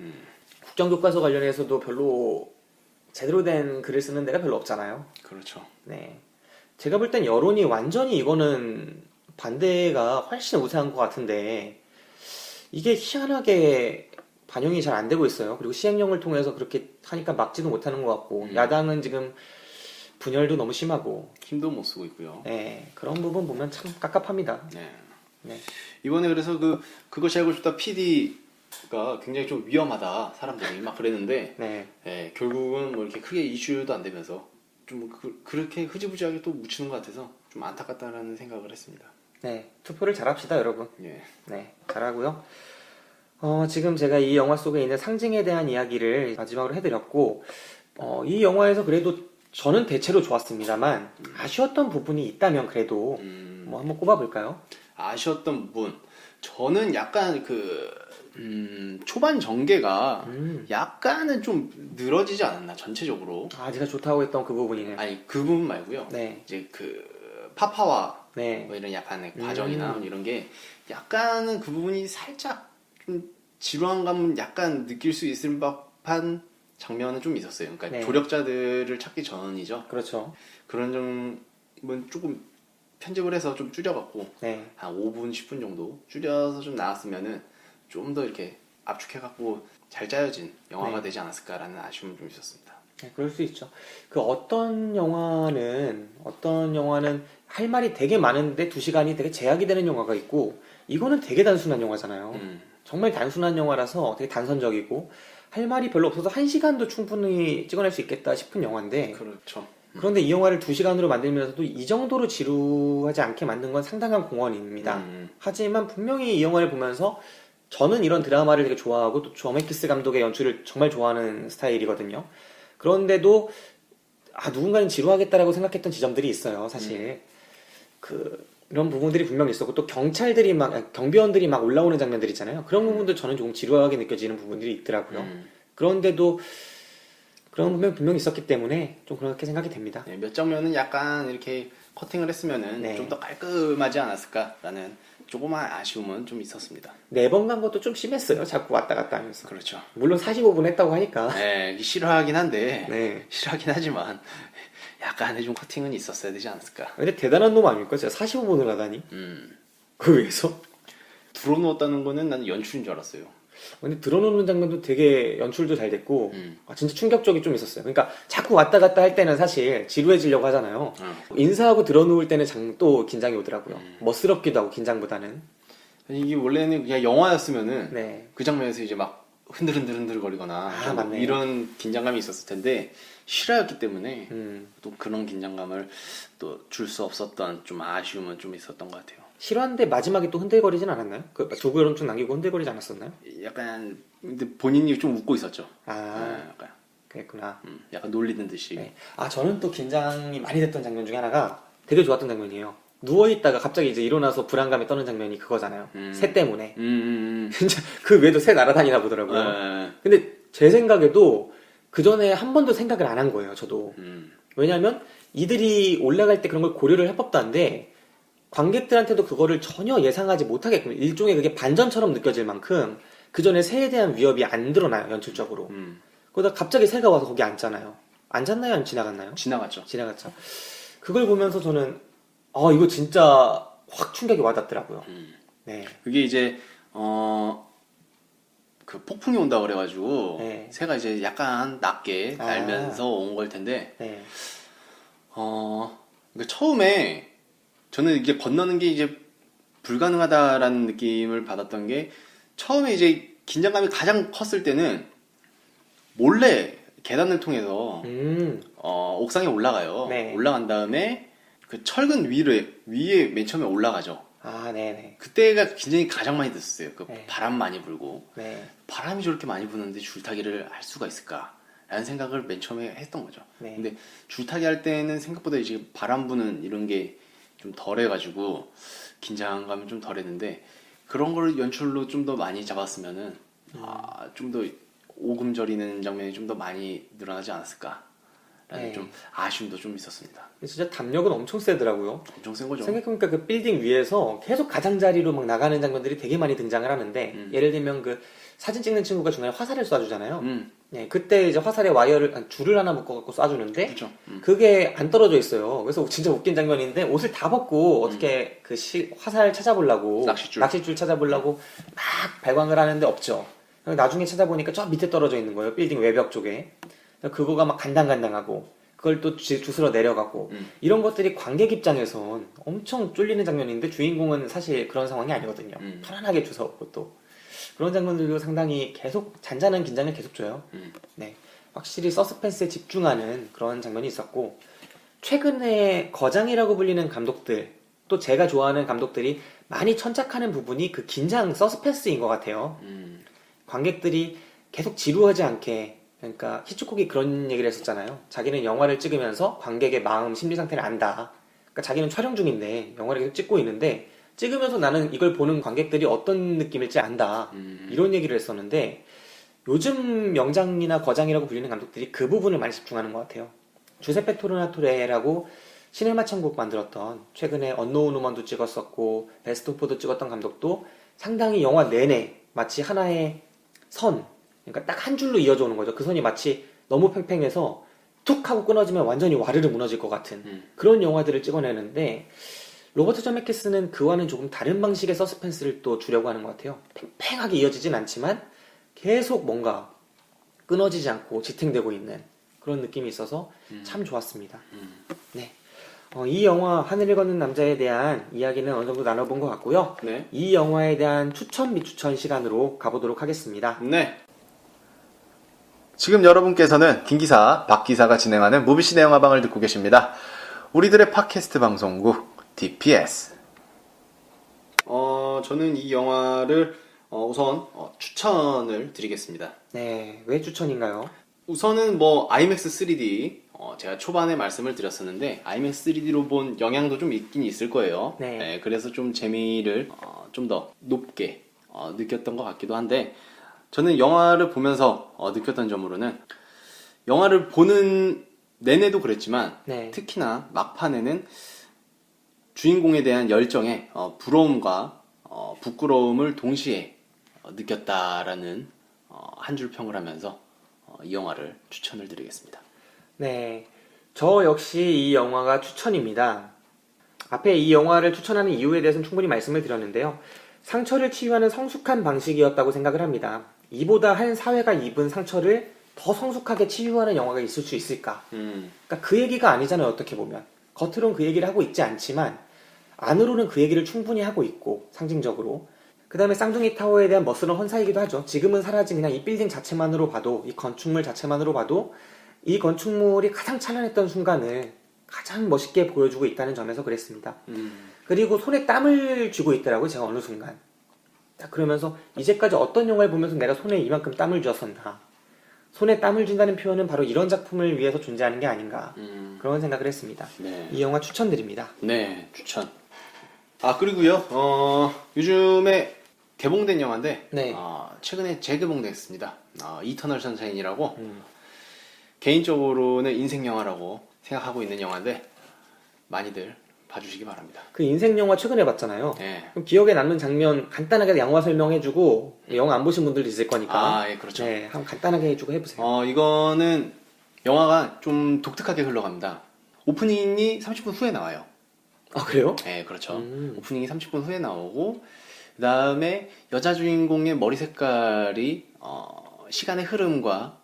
국정교과서 관련해서도 별로 제대로 된 글을 쓰는 데가 별로 없잖아요. 그렇죠. 네. 제가 볼 땐 여론이 완전히 이거는 반대가 훨씬 우세한 것 같은데 이게 희한하게 반영이 잘 안 되고 있어요. 그리고 시행령을 통해서 그렇게 하니까 막지도 못하는 것 같고 야당은 지금 분열도 너무 심하고 힘도 못 쓰고 있고요. 네, 그런 부분 보면 참 깝깝합니다. 네. 네. 이번에 그래서 그것이 알고 싶다 PD가 굉장히 좀 위험하다 사람들이 막 그랬는데 네. 예, 결국은 뭐 이렇게 크게 이슈도 안 되면서 좀 그렇게 흐지부지하게 또 묻히는 것 같아서 좀 안타깝다라는 생각을 했습니다. 네, 투표를 잘합시다, 여러분. 예. 네, 잘하고요. 지금 제가 이 영화 속에 있는 상징에 대한 이야기를 마지막으로 해드렸고, 이 영화에서 그래도 저는 대체로 좋았습니다만, 아쉬웠던 부분이 있다면 그래도, 뭐 한번 꼽아볼까요? 아쉬웠던 부분. 저는 약간 초반 전개가 약간은 좀 늘어지지 않았나, 전체적으로. 아, 제가 좋다고 했던 그 부분이네요. 아니, 그 부분 말고요. 네. 이제 파파와 네. 뭐 이런 약간의 과정이나 이런 게 약간은 그 부분이 살짝 좀 지루한 감은 약간 느낄 수 있을 법한 장면은 좀 있었어요. 그러니까 네. 조력자들을 찾기 전이죠. 그렇죠. 그런 점은 조금 편집을 해서 좀 줄여갖고 네. 한 5분, 10분 정도 줄여서 좀 나왔으면은 좀 더 이렇게 압축해갖고 잘 짜여진 영화가 네. 되지 않았을까라는 아쉬움은 좀 있었습니다. 네, 그럴 수 있죠. 어떤 영화는 할 말이 되게 많은데 2시간이 되게 제약이 되는 영화가 있고, 이거는 되게 단순한 영화잖아요. 정말 단순한 영화라서 되게 단선적이고, 할 말이 별로 없어서 1시간도 충분히 찍어낼 수 있겠다 싶은 영화인데, 그렇죠. 그런데 이 영화를 2시간으로 만들면서도 이 정도로 지루하지 않게 만든 건 상당한 공헌입니다. 하지만 분명히 이 영화를 보면서 저는 이런 드라마를 되게 좋아하고 또 조메키스 감독의 연출을 정말 좋아하는 스타일이거든요. 그런데도 누군가는 지루하겠다라고 생각했던 지점들이 있어요, 사실. 이런 부분들이 분명히 있었고, 또 경비원들이 막 올라오는 장면들 있잖아요. 그런 부분도 저는 조금 지루하게 느껴지는 부분들이 있더라고요. 그런데도 그런 부분이 분명히 있었기 때문에 좀 그렇게 생각이 됩니다. 네, 몇 장면은 약간 이렇게 커팅을 했으면은 네. 좀 더 깔끔하지 않았을까라는 조그만 아쉬움은 좀 있었습니다. 4번 간 것도 좀 심했어요. 자꾸 왔다 갔다 하면서. 그렇죠. 물론 45분 했다고 하니까. 네, 싫어하긴 한데 네. 싫어하긴 하지만 약간의 좀 커팅은 있었어야 되지 않았을까. 근데 대단한 놈 아닙니까? 제가 45분을 하다니. 그 위해서. 불어넣었다는 거는 나는 연출인 줄 알았어요. 근데 들어놓는 장면도 되게 연출도 잘 됐고, 진짜 충격적이 좀 있었어요. 그러니까 자꾸 왔다 갔다 할 때는 사실 지루해지려고 하잖아요. 인사하고 들어놓을 때는 또 긴장이 오더라고요. 멋스럽기도 하고, 긴장보다는. 이게 원래는 그냥 영화였으면은 네. 그 장면에서 이제 막 흔들흔들 거리거나 맞네요. 이런 긴장감이 있었을 텐데 실화였기 때문에 음. 또 그런 긴장감을 또 줄 수 없었던 좀 아쉬움은 좀 있었던 것 같아요. 실화인데 마지막에 또 흔들거리진 않았나요? 두구름 좀 남기고 흔들거리지 않았었나요? 약간 근데 본인이 좀 웃고 있었죠. 약간 그랬구나. 약간 놀리는 듯이. 네. 저는 또 긴장이 많이 됐던 장면 중에 하나가 되게 좋았던 장면이에요. 누워있다가 갑자기 이제 일어나서 불안감에 떠는 장면이 그거잖아요. 새 때문에. 진짜 그 외에도 새 날아다니나 보더라고요. 근데 제 생각에도 그 전에 한 번도 생각을 안 한 거예요, 저도. 왜냐면 이들이 올라갈 때 그런 걸 고려를 할 법도 한데, 관객들한테도 그거를 전혀 예상하지 못하게끔, 일종의 그게 반전처럼 느껴질 만큼 그 전에 새에 대한 위협이 안 드러나요, 연출적으로. 그러다 갑자기 새가 와서 거기 앉잖아요. 앉았나요? 아니면 지나갔나요? 지나갔죠. 지나갔죠. 그걸 보면서 저는 이거 진짜 확 충격이 와닿더라고요. 네. 그게 이제 그 폭풍이 온다 그래가지고 네. 새가 이제 약간 낮게 날면서 온 걸 텐데 네. 그러니까 처음에 저는 이게 건너는 게 이제 불가능하다라는 느낌을 받았던 게 처음에 이제 긴장감이 가장 컸을 때는 몰래 계단을 통해서 옥상에 올라가요. 네. 올라간 다음에 그 철근 위에 맨 처음에 올라가죠. 네네. 그때가 굉장히 가장 많이 됐었어요. 네. 바람 많이 불고 네. 바람이 저렇게 많이 부는데 줄타기를 할 수가 있을까라는 생각을 맨 처음에 했던 거죠. 네. 근데 줄타기 할 때는 생각보다 이제 바람 부는 이런 게 좀 덜해가지고 긴장감이 좀 덜했는데 그런 거를 연출로 좀 더 많이 잡았으면은 좀 더 오금 저리는 장면이 좀 더 많이 늘어나지 않았을까라는 네. 좀 아쉬움도 좀 있었습니다. 진짜 담력은 엄청 세더라고요. 엄청 센 거죠. 생각해보니까 그 빌딩 위에서 계속 가장자리로 막 나가는 장면들이 되게 많이 등장을 하는데, 예를 들면 그 사진 찍는 친구가 중간에 화살을 쏴주잖아요. 네, 그때 이제 화살에 줄을 하나 묶어갖고 쏴주는데 그렇죠. 그게 안 떨어져 있어요. 그래서 진짜 웃긴 장면인데 옷을 다 벗고 어떻게 그 화살 찾아보려고 낚싯줄 찾아보려고 막 발광을 하는데 없죠. 나중에 찾아보니까 저 밑에 떨어져 있는 거예요. 빌딩 외벽 쪽에. 그거가 막 간당간당하고 그걸 또 주스러 내려가고 이런 것들이 관객 입장에선 엄청 쫄리는 장면인데 주인공은 사실 그런 상황이 아니거든요. 편안하게 주워오고 또 그런 장면들도 상당히 계속 잔잔한 긴장을 계속 줘요. 네, 확실히 서스펜스에 집중하는 그런 장면이 있었고 최근에 거장이라고 불리는 감독들 또 제가 좋아하는 감독들이 많이 천착하는 부분이 그 긴장 서스펜스인 것 같아요. 관객들이 계속 지루하지 않게 그러니까 히치콕이 그런 얘기를 했었잖아요. 자기는 영화를 찍으면서 관객의 마음, 심리 상태를 안다. 그러니까 자기는 촬영 중인데 영화를 계속 찍고 있는데 찍으면서 나는 이걸 보는 관객들이 어떤 느낌일지 안다. 이런 얘기를 했었는데 요즘 명장이나 거장이라고 불리는 감독들이 그 부분을 많이 집중하는 것 같아요. 주세페 토르나토레라고 시네마 천국 만들었던 최근에 언노운 우먼도 찍었었고 베스트 오프도 찍었던 감독도 상당히 영화 내내 마치 하나의 선 그러니까 딱 한 줄로 이어져 오는 거죠. 그 선이 마치 너무 팽팽해서 툭 하고 끊어지면 완전히 와르르 무너질 것 같은 그런 영화들을 찍어내는데 로버트 저메키스는 그와는 조금 다른 방식의 서스펜스를 또 주려고 하는 것 같아요. 팽팽하게 이어지진 않지만 계속 뭔가 끊어지지 않고 지탱되고 있는 그런 느낌이 있어서 참 좋았습니다. 네. 이 영화 하늘을 걷는 남자에 대한 이야기는 어느 정도 나눠본 것 같고요. 네. 이 영화에 대한 추천 비추천 시간으로 가보도록 하겠습니다. 네. 지금 여러분께서는 김기사, 박기사가 진행하는 무비시네 영화방을 듣고 계십니다. 우리들의 팟캐스트 방송국 DPS. 저는 이 영화를 우선 추천을 드리겠습니다. 네, 왜 추천인가요? 우선은 뭐 IMAX 3D 제가 초반에 말씀을 드렸었는데 IMAX 3D로 본 영향도 좀 있긴 있을 거예요. 네. 그래서 좀 재미를 좀 더 높게 느꼈던 것 같기도 한데 저는 영화를 보면서 느꼈던 점으로는 영화를 보는 내내도 그랬지만 네. 특히나 막판에는 주인공에 대한 열정에 부러움과 부끄러움을 동시에 느꼈다라는 한 줄 평을 하면서 이 영화를 추천을 드리겠습니다. 네, 저 역시 이 영화가 추천입니다. 앞에 이 영화를 추천하는 이유에 대해서는 충분히 말씀을 드렸는데요. 상처를 치유하는 성숙한 방식이었다고 생각을 합니다. 이보다 한 사회가 입은 상처를 더 성숙하게 치유하는 영화가 있을 수 있을까? 그러니까 그 얘기가 아니잖아요, 어떻게 보면. 겉으로는 그 얘기를 하고 있지 않지만 안으로는 그 얘기를 충분히 하고 있고 상징적으로 그 다음에 쌍둥이 타워에 대한 멋스러운 헌사이기도 하죠. 지금은 사라진 그냥 이 빌딩 자체만으로 봐도 이 건축물 자체만으로 봐도 이 건축물이 가장 찬란했던 순간을 가장 멋있게 보여주고 있다는 점에서 그랬습니다. 그리고 손에 땀을 쥐고 있더라고요. 제가 어느 순간 딱 그러면서 이제까지 어떤 영화를 보면서 내가 손에 이만큼 땀을 쥐었었나, 손에 땀을 쥔다는 표현은 바로 이런 작품을 위해서 존재하는 게 아닌가 그런 생각을 했습니다. 네. 이 영화 추천드립니다. 네, 추천. 그리고요, 요즘에 개봉된 영화인데, 네. 최근에 재개봉됐습니다. 이터널 선샤인이라고, 개인적으로는 인생 영화라고 생각하고 있는 영화인데, 많이들 봐주시기 바랍니다. 그 인생 영화 최근에 봤잖아요. 네. 그럼 기억에 남는 장면 간단하게 영화 설명해주고 영화 안 보신 분들도 있을 거니까. 예, 그렇죠. 네, 한번 간단하게 해주고 해보세요. 이거는 영화가 좀 독특하게 흘러갑니다. 오프닝이 30분 후에 나와요. 아, 그래요? 네, 그렇죠. 오프닝이 30분 후에 나오고, 그 다음에 여자 주인공의 머리 색깔이 시간의 흐름과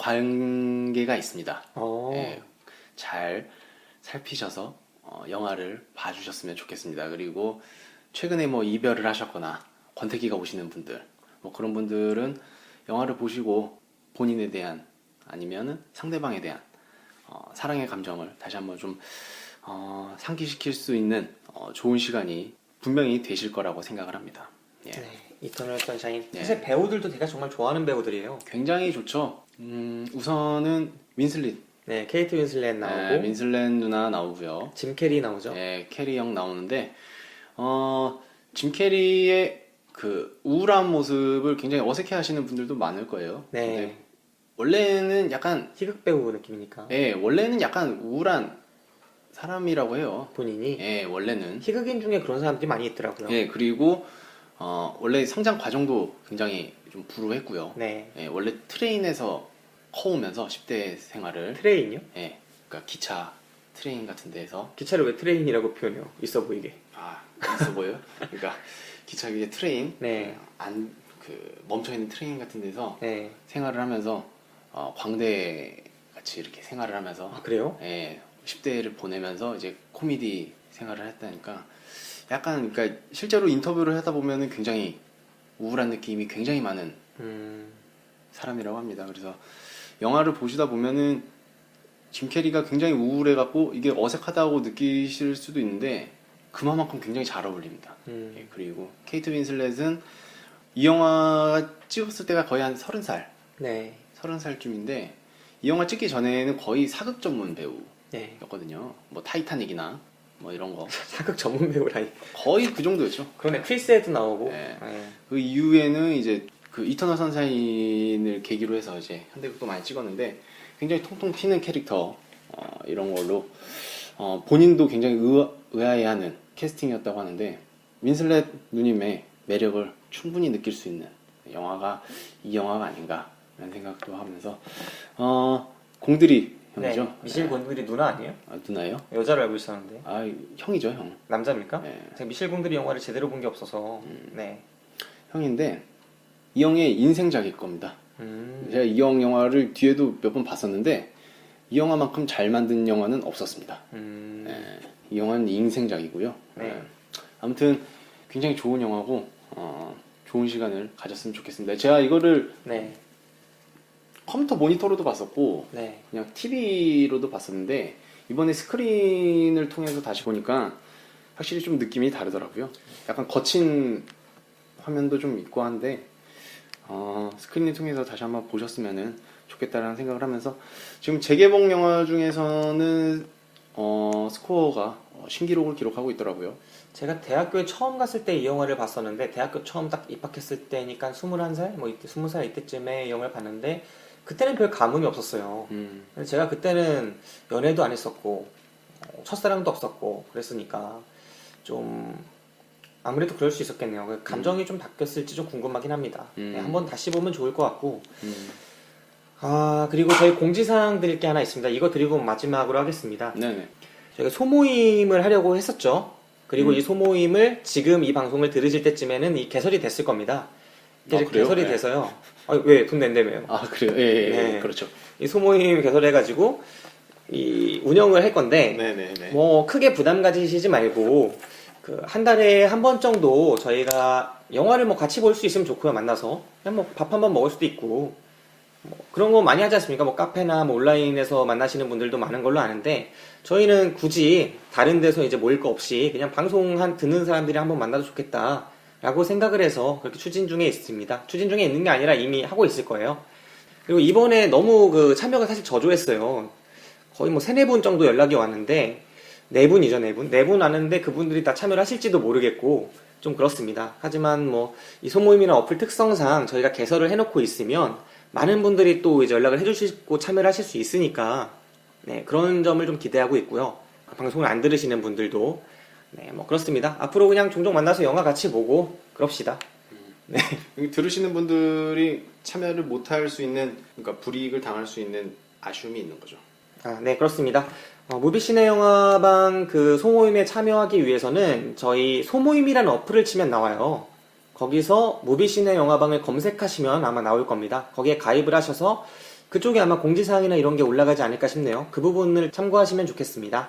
관계가 있습니다. 네, 잘 살피셔서 영화를 봐주셨으면 좋겠습니다. 그리고 최근에 뭐 이별을 하셨거나 권태기가 오시는 분들, 뭐 그런 분들은 영화를 보시고 본인에 대한 아니면은 상대방에 대한 사랑의 감정을 다시 한번 좀 상기시킬 수 있는 좋은 시간이 분명히 되실 거라고 생각을 합니다. 예. 네, 이터널 선샤인. 네. 사실 배우들도 제가 정말 좋아하는 배우들이에요. 굉장히 좋죠. 우선은 윈슬릿. 네, 케이트 윈슬렛 나오고 윈슬렛 누나 나오고요. 짐 캐리 나오죠. 네, 캐리 형 나오는데 짐 캐리의 그 우울한 모습을 굉장히 어색해하시는 분들도 많을 거예요. 네. 근데 원래는 약간 희극 배우 느낌이니까. 원래는 약간 우울한 사람이라고 해요. 본인이 원래는. 희극인 중에 그런 사람들이 많이 있더라고요. 그리고 원래 성장 과정도 굉장히 좀 불우했고요. 네. 예, 원래 트레인에서 커오면서 10대 생활을 트레인이요? 예, 그러니까 기차 트레인 같은 데에서 기차를 왜 트레인이라고 표현해요? 있어 보이게. 있어 보여요? 그러니까 기차 위에 트레인 네. 멈춰 있는 트레인 같은 데서 네. 생활을 하면서 광대 같이 이렇게 생활을 하면서 아, 그래요? 예, 10대를 보내면서 이제 코미디 생활을 했다니까 약간 그러니까 실제로 인터뷰를 하다 보면은 굉장히 우울한 느낌이 굉장히 많은 사람이라고 합니다. 그래서 영화를 보시다 보면은 짐 캐리가 굉장히 우울해갖고 이게 어색하다고 느끼실 수도 있는데 그만큼 굉장히 잘 어울립니다. 예, 그리고 케이트 윈슬렛은 이 영화 찍었을 때가 거의 한 30살, 네. 30살쯤인데 이 영화 찍기 전에는 거의 사극 전문 네. 배우였거든요. 뭐 타이타닉이나 뭐 이런 거 사극 전문 배우라니. 거의 그 정도였죠. 그러네. 크리스에도 나오고. 네. 네. 그 이후에는 이제 그 이터널 선샤인을 계기로 해서 이제 현대극도 많이 찍었는데 굉장히 통통 튀는 캐릭터 이런 걸로 본인도 굉장히 의아해하는 캐스팅이었다고 하는데 윈슬렛 누님의 매력을 충분히 느낄 수 있는 영화가 이 영화가 아닌가라는 생각도 하면서 공들이 형이죠. 네. 미셸 곤드리 누나 아니에요? 누나예요? 여자를 알고 있었는데. 형이죠, 형. 남자입니까? 네. 제가 미셸 곤드리 영화를 제대로 본 게 없어서. 네. 형인데 이 형의 인생작일 겁니다. 제가 이 형 영화를 뒤에도 몇 번 봤었는데 이 영화만큼 잘 만든 영화는 없었습니다. 네, 이 영화는 인생작이고요. 네. 아무튼 굉장히 좋은 영화고 좋은 시간을 가졌으면 좋겠습니다. 제가 이거를 네. 컴퓨터 모니터로도 봤었고 네. 그냥 TV로도 봤었는데 이번에 스크린을 통해서 다시 보니까 확실히 좀 느낌이 다르더라고요. 약간 거친 화면도 좀 있고 한데 스크린을 통해서 다시 한번 보셨으면 좋겠다라는 생각을 하면서 지금 재개봉 영화 중에서는 스코어가 신기록을 기록하고 있더라고요. 제가 대학교에 처음 갔을 때 이 영화를 봤었는데 대학교 처음 딱 입학했을 때니까 21살? 뭐 이때 20살 이때쯤에 이 영화를 봤는데 그때는 별 감흥이 없었어요. 제가 그때는 연애도 안 했었고 첫사랑도 없었고 그랬으니까 좀 아무래도 그럴 수 있었겠네요. 그 감정이 좀 바뀌었을지 좀 궁금하긴 합니다. 네, 한번 다시 보면 좋을 것 같고 그리고 저희 공지사항 드릴 게 하나 있습니다. 이거 드리고 마지막으로 하겠습니다. 네네. 저희가 소모임을 하려고 했었죠. 그리고 이 소모임을 지금 이 방송을 들으실 때쯤에는 이 개설이 됐을 겁니다. 그래요? 개설이 네. 돼서요. 왜 돈 낸다며요? 그래요? 예, 네. 그렇죠. 이 소모임 개설해가지고 이 운영을 할 건데 네네네. 뭐 크게 부담 가지시지 말고 그 한 달에 한 번 정도 저희가 영화를 뭐 같이 볼 수 있으면 좋고요. 만나서 그냥 뭐 밥 한 번 먹을 수도 있고 뭐 그런 거 많이 하지 않습니까? 뭐 카페나 뭐 온라인에서 만나시는 분들도 많은 걸로 아는데 저희는 굳이 다른 데서 이제 모일 거 없이 그냥 방송 듣는 사람들이 한번 만나도 좋겠다라고 생각을 해서 그렇게 추진 중에 있습니다. 추진 중에 있는 게 아니라 이미 하고 있을 거예요. 그리고 이번에 너무 그 참여가 사실 저조했어요. 거의 뭐 3-4분 정도 연락이 왔는데 4분이죠, 4분. 4분 왔는데 그분들이 다 참여를 하실지도 모르겠고 좀 그렇습니다. 하지만 뭐 이 소모임이나 어플 특성상 저희가 개설을 해놓고 있으면 많은 분들이 또 이제 연락을 해주시고 참여를 하실 수 있으니까 네, 그런 점을 좀 기대하고 있고요. 방송을 안 들으시는 분들도 네, 뭐 그렇습니다. 앞으로 그냥 종종 만나서 영화 같이 보고 그럽시다. 네. 여기 들으시는 분들이 참여를 못할 수 있는, 그러니까 불이익을 당할 수 있는 아쉬움이 있는 거죠. 네, 그렇습니다. 무비시네 영화방 그 소모임에 참여하기 위해서는 저희 소모임이라는 어플을 치면 나와요. 거기서 무비시네 영화방을 검색하시면 아마 나올 겁니다. 거기에 가입을 하셔서 그쪽에 아마 공지사항이나 이런 게 올라가지 않을까 싶네요. 그 부분을 참고하시면 좋겠습니다.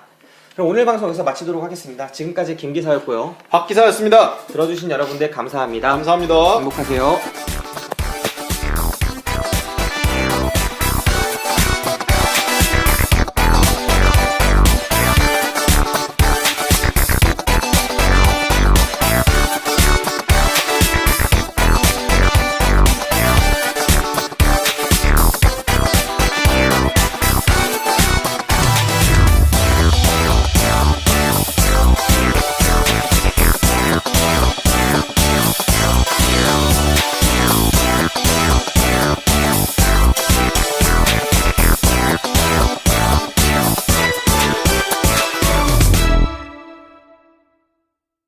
그럼 오늘 방송 여기서 마치도록 하겠습니다. 지금까지 김기사였고요. 박 기사였습니다. 들어주신 여러분들 감사합니다. 감사합니다. 행복하세요.